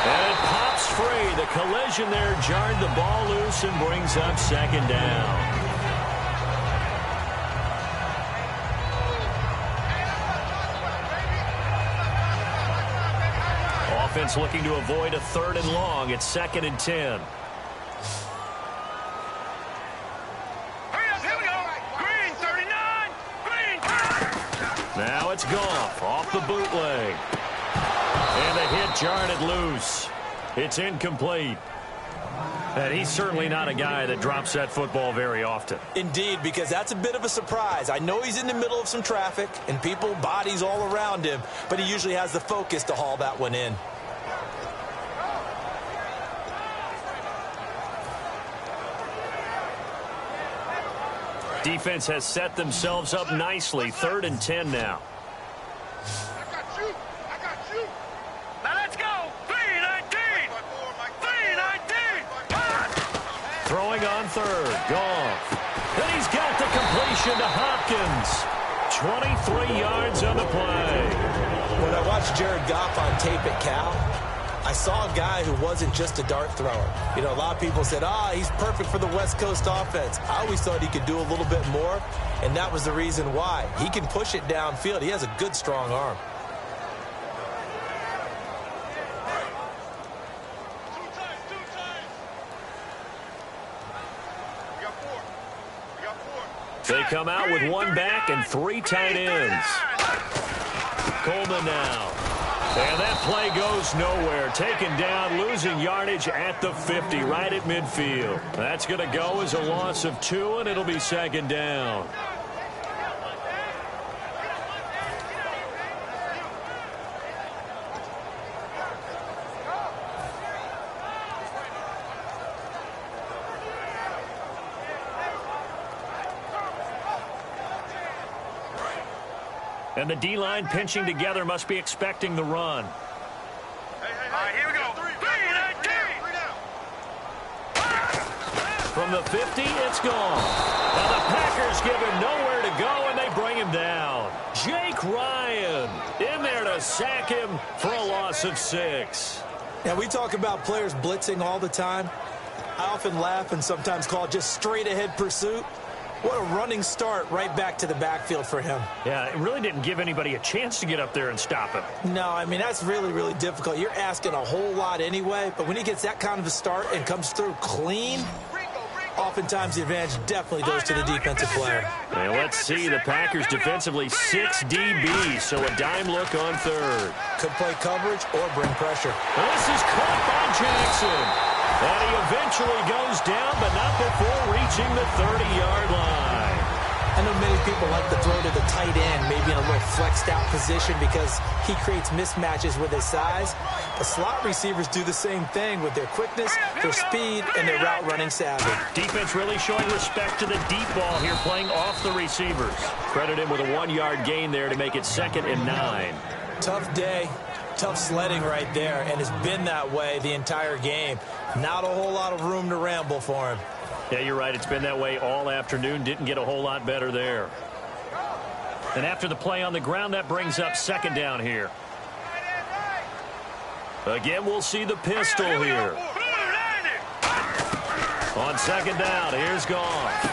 And it pops free. The collision there jarred the ball loose and brings up second down. Offense looking to avoid a 3rd and long. It's 2nd and 10. Now it's Goff off the bootleg. And the hit jarred it loose. It's incomplete. And he's certainly not a guy that drops that football very often. Indeed, because that's a bit of a surprise. I know he's in the middle of some traffic and people, bodies all around him, but he usually has the focus to haul that one in. Defense has set themselves up nicely. 3rd and 10 now. I got you. Now let's go. 3-19. 3-19. Throwing on 3rd. Goff. And he's got the completion to Hopkins. 23 yards on the play. When I watched Jared Goff on tape at Cal, I saw a guy who wasn't just a dart thrower. You know, a lot of people said, he's perfect for the West Coast offense. I always thought he could do a little bit more, and that was the reason why. He can push it downfield. He has a good, strong arm. They come out with 1 back and 3 tight ends. Coleman now. And that play goes nowhere. Taken down, losing yardage at the 50, right at midfield. That's going to go as a loss of 2, and it'll be 2nd down. And the D-line pinching together must be expecting the run. All right, here we go. 3-19. From the 50, it's gone. Now the Packers give him nowhere to go, and they bring him down. Jake Ryan in there to sack him for a loss of 6. Now, we talk about players blitzing all the time. I often laugh and sometimes call it just straight-ahead pursuit. What a running start right back to the backfield for him. Yeah, it really didn't give anybody a chance to get up there and stop him. No, I mean, that's really, really difficult. You're asking a whole lot anyway, but when he gets that kind of a start and comes through clean, oftentimes the advantage definitely goes to the defensive player. Well, let's see. The Packers defensively 6 DBs, so a dime look on 3rd. Could play coverage or bring pressure. Well, this is caught by Jackson. And he eventually goes down, but not before reaching the 30-yard line. I know many people like to throw to the tight end, maybe in a little flexed out position because he creates mismatches with his size. The slot receivers do the same thing with their quickness, their speed, and their route running savvy. Defense really showing respect to the deep ball here, playing off the receivers. Credit him with a 1-yard gain there to make it 2nd and 9. Tough day. Tough sledding right there, and it's been that way the entire game. Not a whole lot of room to ramble for him. Yeah, you're right. It's been that way all afternoon. Didn't get a whole lot better there. And after the play on the ground, that brings up 2nd down here. Again, we'll see the pistol here. On 2nd down, here's Goff.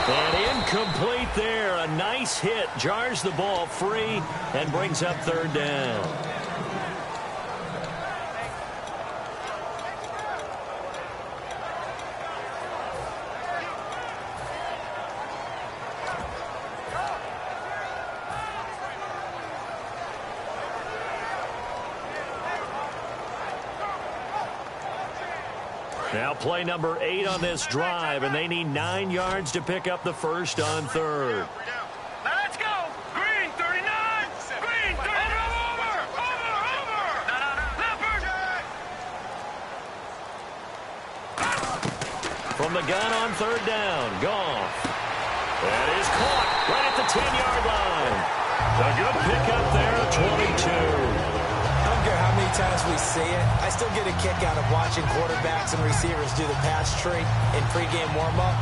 And incomplete there. A nice hit. Jars the ball free and brings up 3rd down. Now play number 8 on this drive, and they need 9 yards to pick up the first on 3rd. Now let's go. Green 39. Green 39. Over. From the gun on 3rd down, Goff. That is caught right at the 10-yard line. A good pickup there at 22. I don't care how many times we see it. I still get a kick out of watching quarterbacks and receivers do the pass tree in pregame warm-up.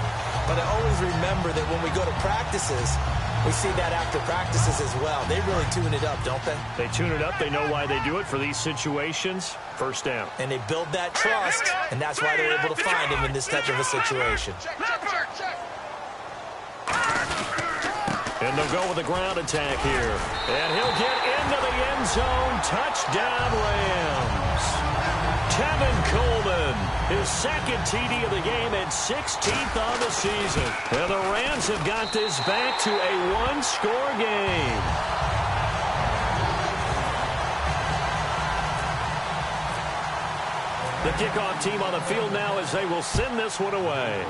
But I always remember that when we go to practices, we see that after practices as well. They really tune it up, don't they? They tune it up. They know why they do it for these situations. First down. And they build that trust, and that's why they're able to find him in this type of a situation. And they'll go with a ground attack here. And he'll get into the end zone. Touchdown, Rams. Tevin Coleman His second TD of the game and 16th on the season. And the Rams have got this back to a one-score game. The kickoff team on the field now as they will send this one away.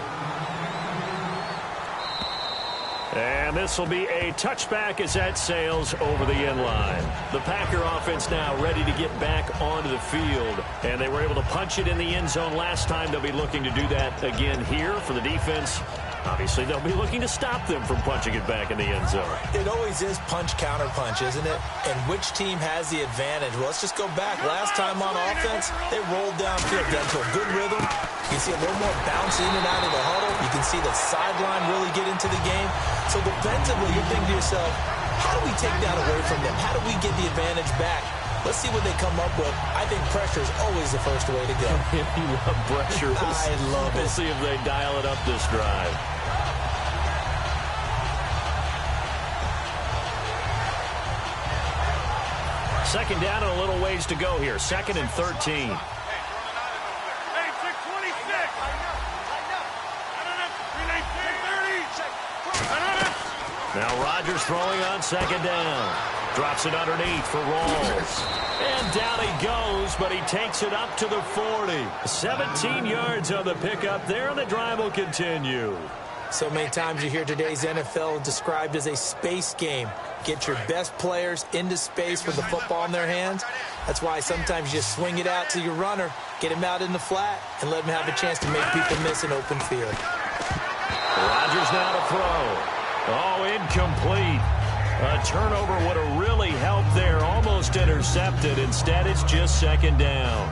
And this will be a touchback as that sails over the end line. The Packer offense now ready to get back onto the field. And they were able to punch it in the end zone last time. They'll be looking to do that again here for the defense. Obviously, they'll be looking to stop them from punching it back in the end zone. It always is punch, counter punch, isn't it? And which team has the advantage? Well, let's just go back. Last time on offense, they rolled downfield, got into a good rhythm. You can see a little more bounce in and out of the huddle. You can see the sideline really get into the game. So defensively, you're thinking to yourself, how do we take that away from them? How do we get the advantage back? Let's see what they come up with. I think pressure is always the first way to go. You love pressure. I love it. We'll see if they dial it up this drive. Second down and a little ways to go here. 2nd and 13. Now Rodgers throwing on 2nd down. Drops it underneath for Rawls. And down he goes, but he takes it up to the 40. 17 yards on the pickup there, and the drive will continue. So many times you hear today's NFL described as a space game. Get your best players into space with the football in their hands. That's why sometimes you just swing it out to your runner, get him out in the flat, and let him have a chance to make people miss an open field. Rodgers now to throw. Oh, incomplete. A turnover would have really helped there. Almost intercepted. Instead, it's just 2nd down.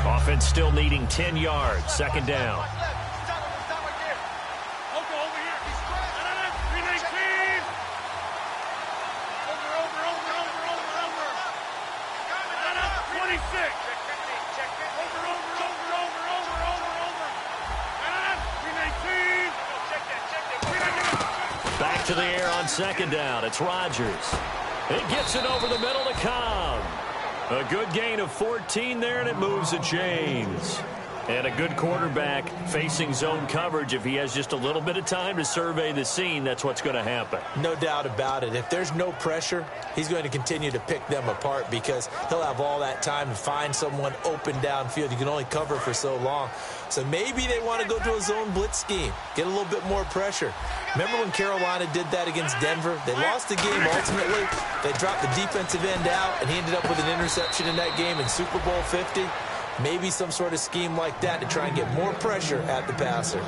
Offense still needing 10 yards. 2nd down. Back to the air on 2nd down. It's Rodgers. He gets it over the middle to Cobb. A good gain of 14 there, and it moves the chains. And a good quarterback facing zone coverage. If he has just a little bit of time to survey the scene, that's what's going to happen. No doubt about it. If there's no pressure, he's going to continue to pick them apart because he'll have all that time to find someone open downfield. You can only cover for so long. So maybe they want to go to a zone blitz scheme, get a little bit more pressure. Remember when Carolina did that against Denver? They lost the game ultimately. They dropped the defensive end out, and he ended up with an interception in that game in Super Bowl 50. Maybe some sort of scheme like that to try and get more pressure at the passer.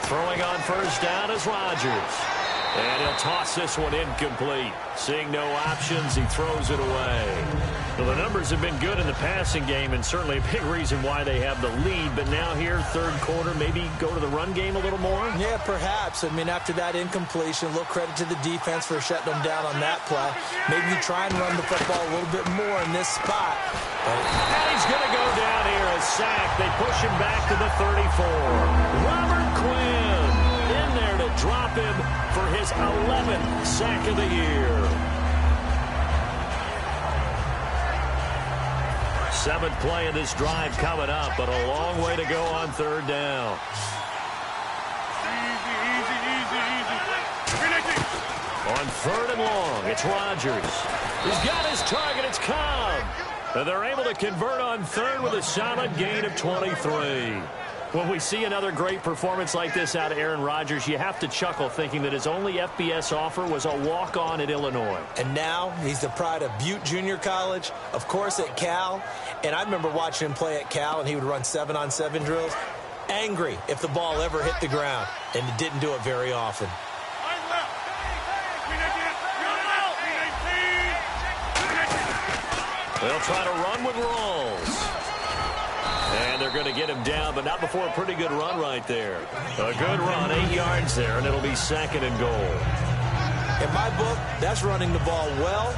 Throwing on 1st down is Rodgers. And he'll toss this one incomplete. Seeing no options, he throws it away. Well, the numbers have been good in the passing game, and certainly a big reason why they have the lead. But now here, 3rd quarter, maybe go to the run game a little more? Yeah, perhaps. I mean, after that incompletion, a little credit to the defense for shutting them down on that play. Maybe you try and run the football a little bit more in this spot. And he's going to go down here, a sack. They push him back to the 34. Robert Quinn in there to drop him for his 11th sack of the year. 7th play of this drive coming up, but a long way to go on 3rd down. On 3rd and long, it's Rodgers. He's got his target, it's Cobb. And they're able to convert on 3rd with a solid gain of 23. When we see another great performance like this out of Aaron Rodgers, you have to chuckle thinking that his only FBS offer was a walk-on at Illinois. And now he's the pride of Butte Junior College, of course at Cal. And I remember watching him play at Cal, and he would run 7-on-7 drills. Angry if the ball ever hit the ground, and it didn't do it very often. They'll try to run with Rawls. And they're going to get him down, but not before a pretty good run right there. A good run, 8 yards there, and it'll be 2nd and goal. In my book, that's running the ball well,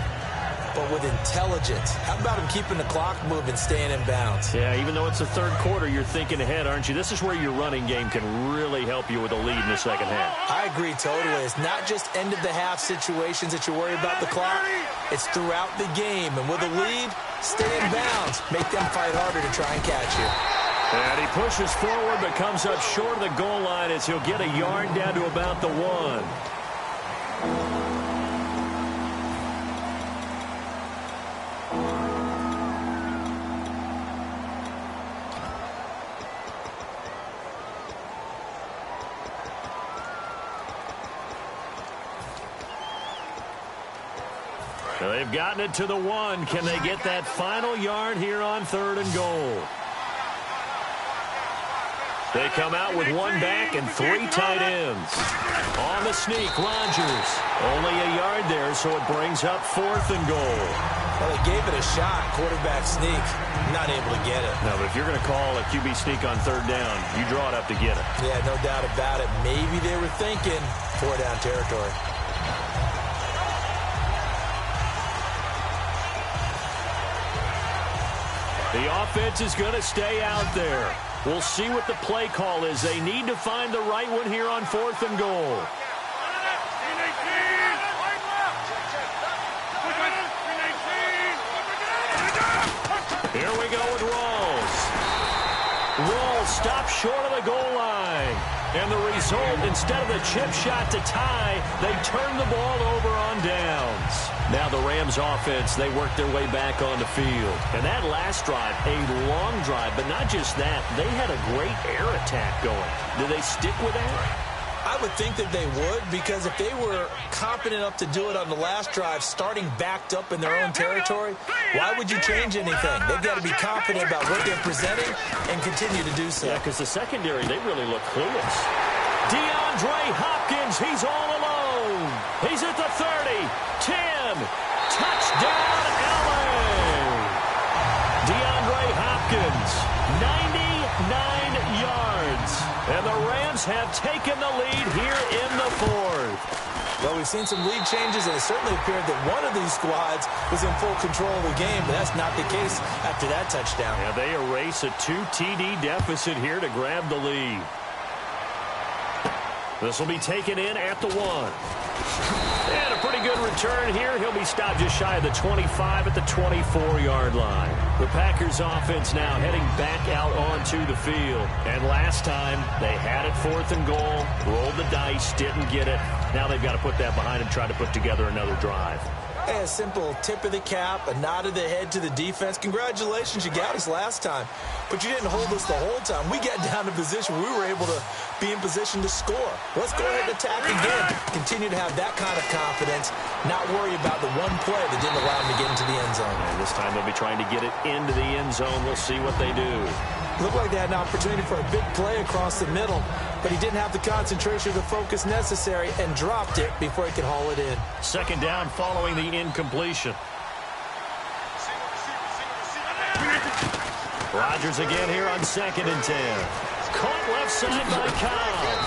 but with intelligence. How about him keeping the clock moving, staying in bounds? Yeah, even though it's the 3rd quarter, you're thinking ahead, aren't you? This is where your running game can really help you with a lead in the 2nd half. I agree totally. It's not just end-of-the-half situations that you worry about the clock. It's throughout the game. And with a lead, stay in bounds. Make them fight harder to try and catch you. And he pushes forward but comes up short of the goal line as he'll get a yard down to about the 1. They've gotten it to the 1. Can they get that final yard here on 3rd and goal? They come out with 1 back and 3 tight ends. On the sneak, Rodgers. Only a yard there, so it brings up 4th and goal. Well, they gave it a shot, quarterback sneak. Not able to get it. No, but if you're going to call a QB sneak on 3rd down, you draw it up to get it. Yeah, no doubt about it. Maybe they were thinking 4-down territory. The offense is going to stay out there. We'll see what the play call is. They need to find the right one here on 4th and goal. Here we go with Rawls. Rawls stopped short of the goal line. And the result, instead of the chip shot to tie, they turn the ball over on downs. Now the Rams offense, they work their way back on the field. And that last drive, a long drive, but not just that. They had a great air attack going. Do they stick with that? I would think that they would, because if they were confident enough to do it on the last drive, starting backed up in their own territory, why would you change anything? They've got to be confident about what they're presenting and continue to do so. Yeah, because the secondary, they really look clueless. DeAndre Hopkins, he's all alone. He's at the 30, 10, touchdown LA. DeAndre Hopkins, 99 yards. And the Rams have taken the lead here in the 4th. Well, we've seen some lead changes, and it certainly appeared that one of these squads was in full control of the game, but that's not the case after that touchdown. Yeah, they erase a 2 TD deficit here to grab the lead. This will be taken in at the 1. And a pretty good return here. He'll be stopped just shy of the 25 at the 24-yard line. The Packers offense now heading back out onto the field. And last time, they had it 4th and goal, rolled the dice, didn't get it. Now they've got to put that behind and try to put together another drive. Hey, a simple tip of the cap, a nod of the head to the defense. Congratulations, you got us last time. But you didn't hold us the whole time. We got down to position where we were able to be in position to score. Let's go ahead and attack again. Continue to have that kind of confidence, not worry about the one play that didn't allow them to get into the end zone. And this time they'll be trying to get it into the end zone. We'll see what they do. Looked like they had an opportunity for a big play across the middle, but he didn't have the concentration or the focus necessary and dropped it before he could haul it in. 2nd down following the incompletion. Rodgers again here on 2nd and 10. Caught left side by Cobb.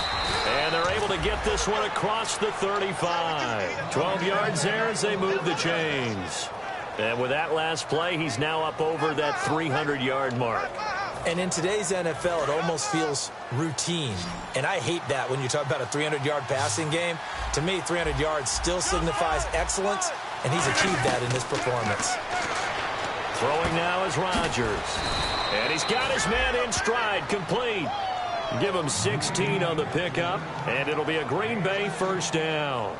And they're able to get this one across the 35. 12 yards there as they move the chains. And with that last play, he's now up over that 300-yard mark. And in today's NFL, it almost feels routine. And I hate that when you talk about a 300-yard passing game. To me, 300 yards still signifies excellence, and he's achieved that in this performance. Throwing now is Rodgers. And he's got his man in stride, complete. Give him 16 on the pickup, and it'll be a Green Bay 1st down.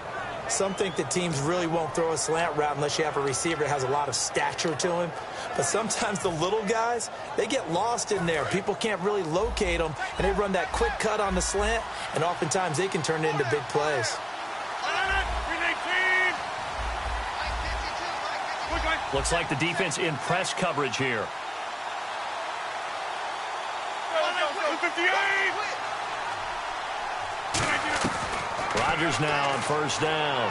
Some think that teams really won't throw a slant route unless you have a receiver that has a lot of stature to him. But sometimes the little guys, they get lost in there. People can't really locate them, and they run that quick cut on the slant, and oftentimes they can turn it into big plays. Looks like the defense in press coverage here. Rodgers now on 1st down.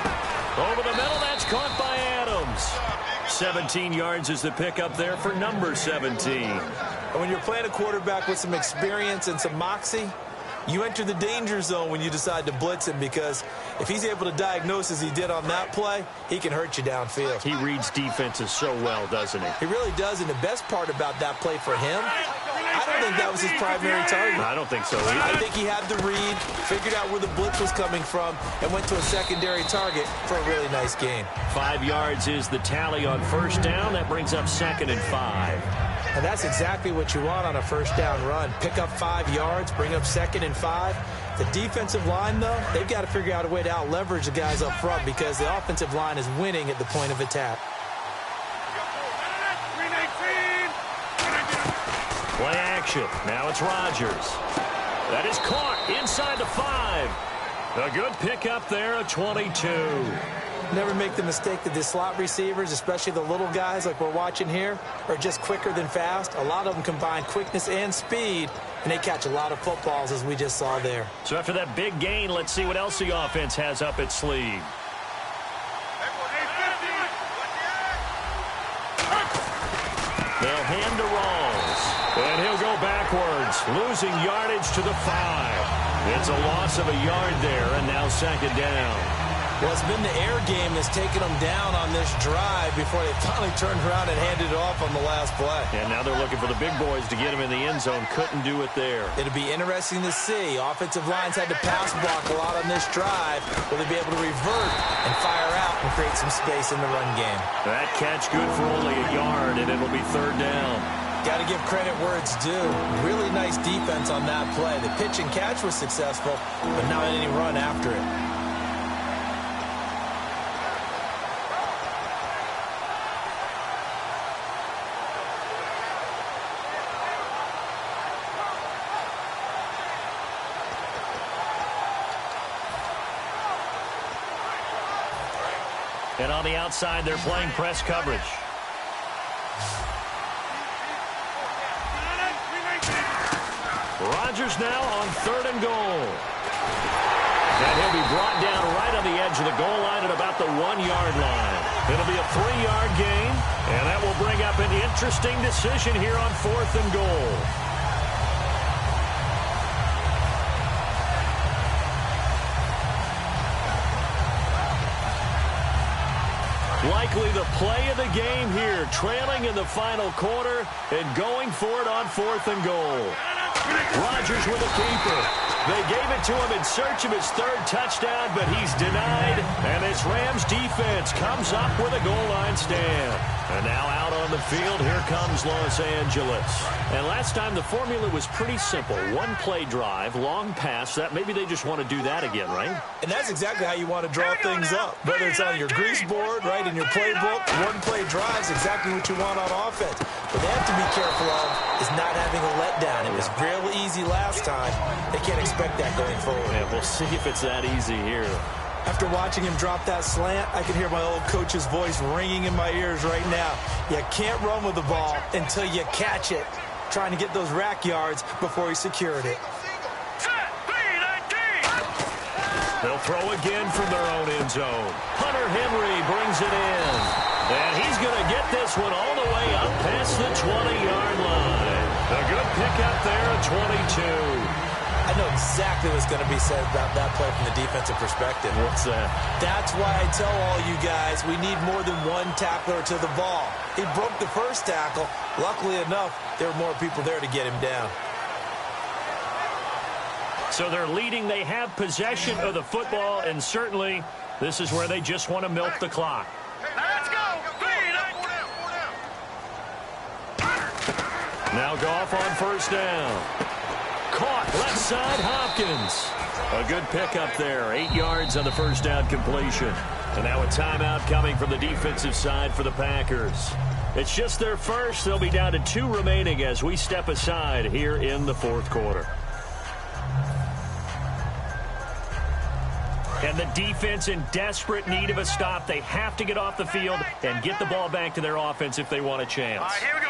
Over the middle, that's caught by Adams. 17 yards is the pickup there for number 17. And when you're playing a quarterback with some experience and some moxie, you enter the danger zone when you decide to blitz him, because if he's able to diagnose as he did on that play, he can hurt you downfield. He reads defenses so well, doesn't he? He really does, and the best part about that play for him, I don't think that was his primary target. I don't think so either. I think he had the read, figured out where the blitz was coming from, and went to a secondary target for a really nice gain. 5 yards is the tally on first down. That brings up 2nd and 5. And that's exactly what you want on a first down run. Pick up 5 yards, bring up 2nd and 5. The defensive line, though, they've got to figure out a way to out-leverage the guys up front, because the offensive line is winning at the point of attack. Play action. Now it's Rodgers. That is caught inside the 5. A good pickup there, a 22. Never make the mistake that the slot receivers, especially the little guys like we're watching here, are just quicker than fast. A lot of them combine quickness and speed, and they catch a lot of footballs, as we just saw there. So after that big gain, let's see what else the offense has up its sleeve. They'll hand to Rawls, and he'll go backwards, losing yardage to the 5. It's a loss of a yard there, and now 2nd down. Well, it's been the air game that's taken them down on this drive before they finally turned around and handed it off on the last play. And now they're looking for the big boys to get them in the end zone. Couldn't do it there. It'll be interesting to see. Offensive lines had to pass block a lot on this drive. Will they be able to revert and fire out and create some space in the run game? That catch good for only a yard, and it'll be 3rd down. Got to give credit where it's due. Really nice defense on that play. The pitch and catch was successful, but not any run after it. And on the outside, they're playing press coverage. Rodgers now on 3rd and goal. And he'll be brought down right on the edge of the goal line at about the 1-yard line. It'll be a 3-yard gain, and that will bring up an interesting decision here on 4th and goal. Likely the play of the game here, trailing in the final quarter and going for it on 4th and goal. Rodgers with a keeper. They gave it to him in search of his 3rd touchdown, but he's denied. And this Rams defense comes up with a goal line stand. And now out on the field, here comes Los Angeles. And last time the formula was pretty simple. 1-play drive, long pass. That maybe they just want to do that again, right? And that's exactly how you want to draw things up. Whether it's on your grease board, right, in your playbook, 1-play drive is exactly what you want on offense. What they have to be careful of is not having a letdown. It was real easy last time. They can't expect that going forward. Yeah, we'll see if it's that easy here. After watching him drop that slant, I can hear my old coach's voice ringing in my ears right now. You can't run with the ball until you catch it. Trying to get those rack yards before he secured it. They'll throw again from their own end zone. Hunter Henry brings it in. And he's going to get this one all the way up past the 20-yard line. A good pickup there at 22. I know exactly what's going to be said about that play from the defensive perspective. What's that? That's why I tell all you guys we need more than one tackler to the ball. He broke the first tackle. Luckily enough, there were more people there to get him down. So they're leading. They have possession of the football, and certainly this is where they just want to milk the clock. Let's go. Now Goff on 1st down. Caught left side, Hopkins. A good pickup there. 8 yards on the 1st down completion. And now a timeout coming from the defensive side for the Packers. It's just their first. They'll be down to 2 remaining as we step aside here in the 4th quarter. And the defense in desperate need of a stop. They have to get off the field and get the ball back to their offense if they want a chance. All right, here we go.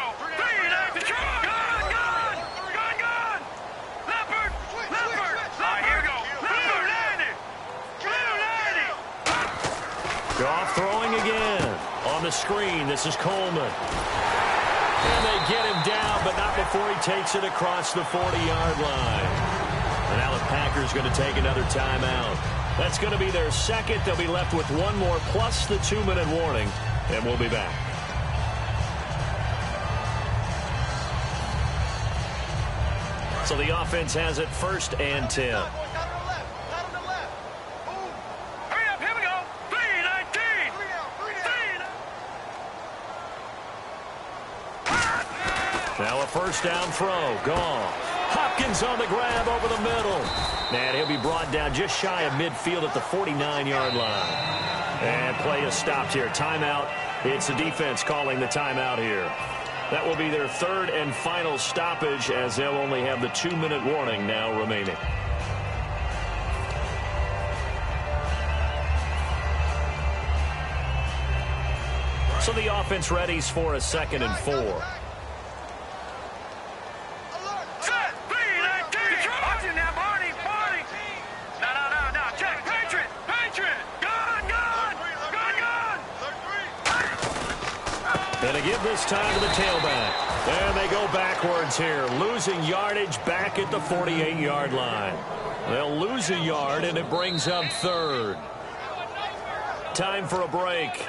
Goff throwing again. On the screen. This is Coleman. And they get him down, but not before he takes it across the 40-yard line. And now the Packers going to take another timeout. That's going to be their second. They'll be left with one more plus the 2-minute warning, and we'll be back. So the offense has it 1st and 10. Now a first down throw. Goff. Hopkins on the grab over the middle. And he'll be brought down just shy of midfield at the 49-yard line. And play is stopped here. Timeout. It's the defense calling the timeout here. That will be their 3rd and final stoppage, as they'll only have the 2-minute warning now remaining. So the offense readies for a 2nd and 4. And to give this time to the tailback. And they go backwards here, losing yardage back at the 48-yard line. They'll lose a yard, and it brings up 3rd. Time for a break.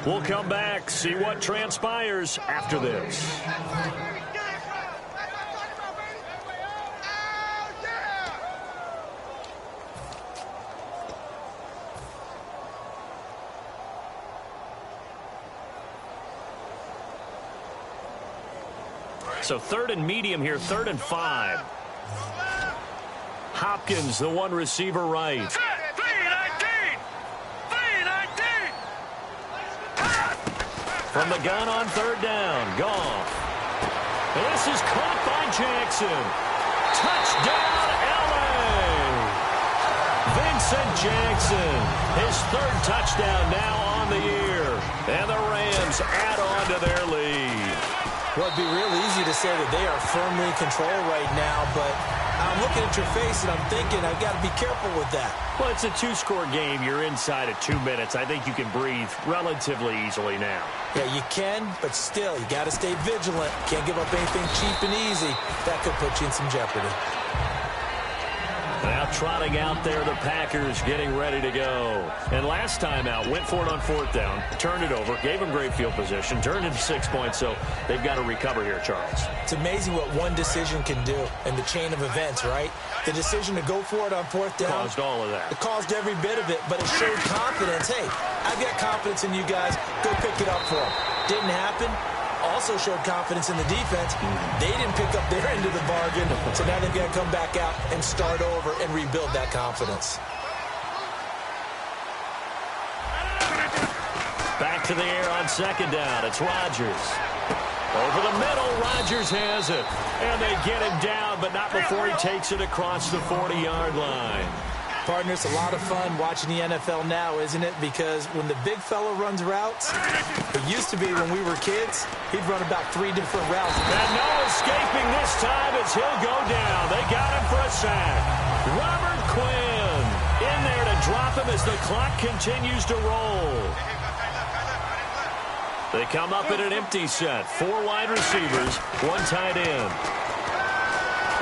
We'll come back, see what transpires after this. So 3rd and medium here, 3rd and 5. Hopkins, the one receiver right. From the gun on 3rd down, Goff. This is caught by Jackson. Touchdown, LA! Vincent Jackson, his 3rd touchdown now on the year. And the Rams add on to their lead. Well, it'd be real easy to say that they are firmly in control right now, but I'm looking at your face and I'm thinking I've got to be careful with that. Well, it's a 2-score game. You're inside of 2 minutes. I think you can breathe relatively easily now. Yeah, you can, but still, you got to stay vigilant. Can't give up anything cheap and easy. That could put you in some jeopardy. Now trotting out there, the Packers getting ready to go. And last time out, went for it on 4th down, turned it over, gave them great field position, turned into 6 points, so they've got to recover here, Charles. It's amazing what one decision can do in the chain of events, right? The decision to go for it on 4th down. Caused all of that. It caused every bit of it, but it showed confidence. Hey, I've got confidence in you guys. Go pick it up for them. Didn't happen. Also showed confidence in the defense. They didn't pick up their end of the bargain, so now they've got to come back out and start over and rebuild that confidence. Back to the air on 2nd down. It's Rodgers. Over the middle, Rodgers has it. And they get him down, but not before he takes it across the 40-yard line. Partner, it's a lot of fun watching the NFL now, isn't it? Because when the big fella runs routes, it used to be when we were kids, he'd run about 3 different routes. And no escaping this time as he'll go down. They got him for a sack. Robert Quinn in there to drop him as the clock continues to roll. They come up in an empty set. 4 wide receivers, 1 tight end.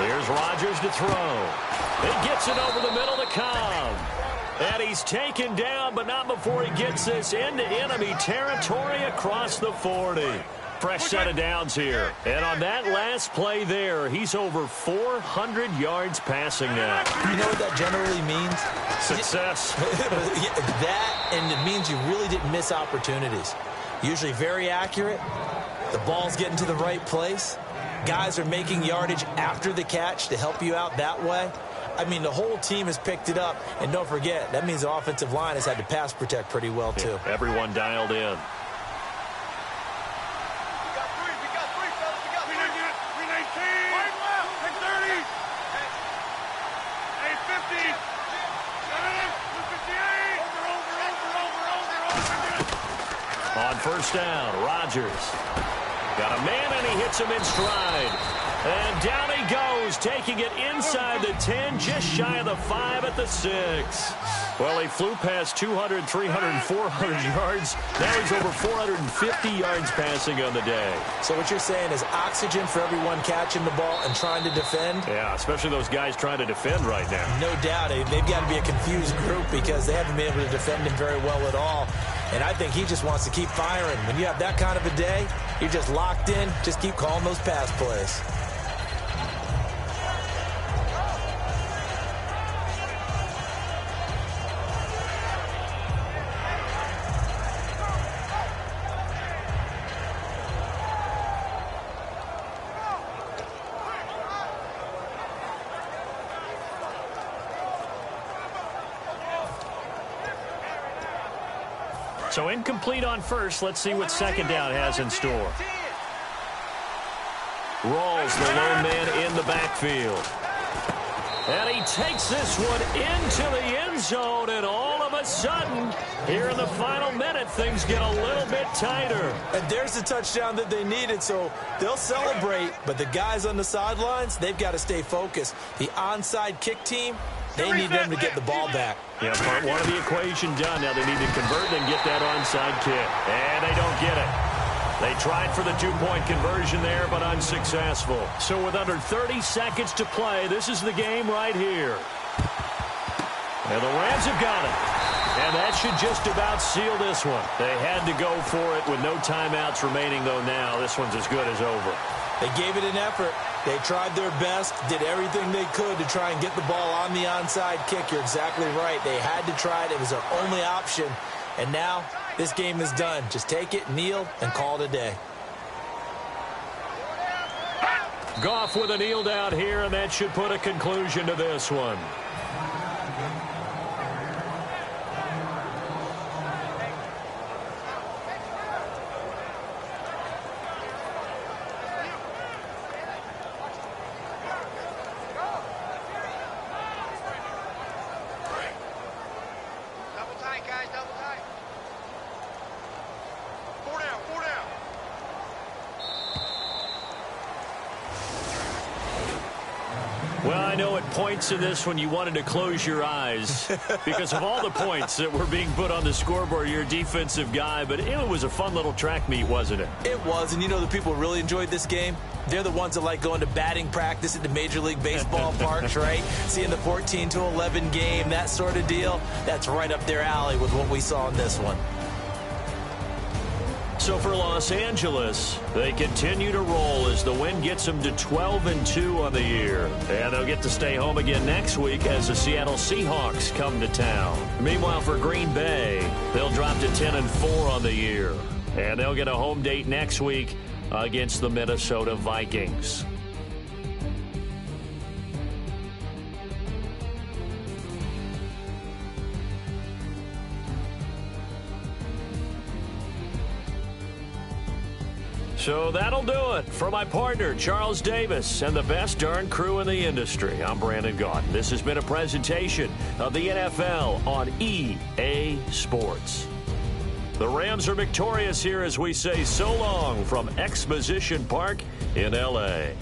Here's Rodgers to throw. He gets it over the middle to Cobb. And he's taken down, but not before he gets this into enemy territory across the 40. Fresh set of downs here. And on that last play there, he's over 400 yards passing now. You know what that generally means? Success. That, and it means you really didn't miss opportunities. Usually very accurate. The ball's getting to the right place. Guys are making yardage after the catch to help you out that way. I mean, the whole team has picked it up. And don't forget, that means the offensive line has had to pass protect pretty well, too. Yeah, everyone dialed in. On 1st down, Rodgers. Got a man, and he hits him in stride. And down he goes, taking it inside the 10, just shy of the 5 at the 6. Well, he flew past 200, 300, 400 yards. Now he's over 450 yards passing on the day. So what you're saying is oxygen for everyone catching the ball and trying to defend? Yeah, especially those guys trying to defend right now. No doubt. They've got to be a confused group because they haven't been able to defend him very well at all. And I think he just wants to keep firing. When you have that kind of a day, you're just locked in. Just keep calling those pass plays. So incomplete on first. Let's see what second down has in store. Rawls, the lone man in the backfield. And he takes this one into the end zone, and all of a sudden, here in the final minute, things get a little bit tighter. And there's the touchdown that they needed, so they'll celebrate. But the guys on the sidelines, they've got to stay focused. The onside kick team, they need them to get the ball back. Yeah, part one of the equation done. Now they need to convert and get that onside kick. And they don't get it. They tried for the two-point conversion there, but unsuccessful. So with under 30 seconds to play, this is the game right here. And the Rams have got it. And that should just about seal this one. They had to go for it with no timeouts remaining, though now this one's as good as over. They gave it an effort. They tried their best, did everything they could to try and get the ball on the onside kick. You're exactly right. They had to try it. It was their only option. And now this game is done. Just take it, kneel, and call it a day. Goff with a kneel down here, and that should put a conclusion to this one. Well, I know at points in this one you wanted to close your eyes because of all the points that were being put on the scoreboard. You're a defensive guy, but it was a fun little track meet, wasn't it? It was, and you know the people who really enjoyed this game? They're the ones that like going to batting practice at the Major League Baseball parks, right? Seeing the 14-11 game, that sort of deal. That's right up their alley with what we saw in this one. So for Los Angeles, they continue to roll as the win gets them to 12-2 on the year. And they'll get to stay home again next week as the Seattle Seahawks come to town. Meanwhile, for Green Bay, they'll drop to 10-4 on the year. And they'll get a home date next week against the Minnesota Vikings. So that'll do it. For my partner, Charles Davis, and the best darn crew in the industry, I'm Brandon Gaudin. This has been a presentation of the NFL on EA Sports. The Rams are victorious here as we say so long from Exposition Park in L.A.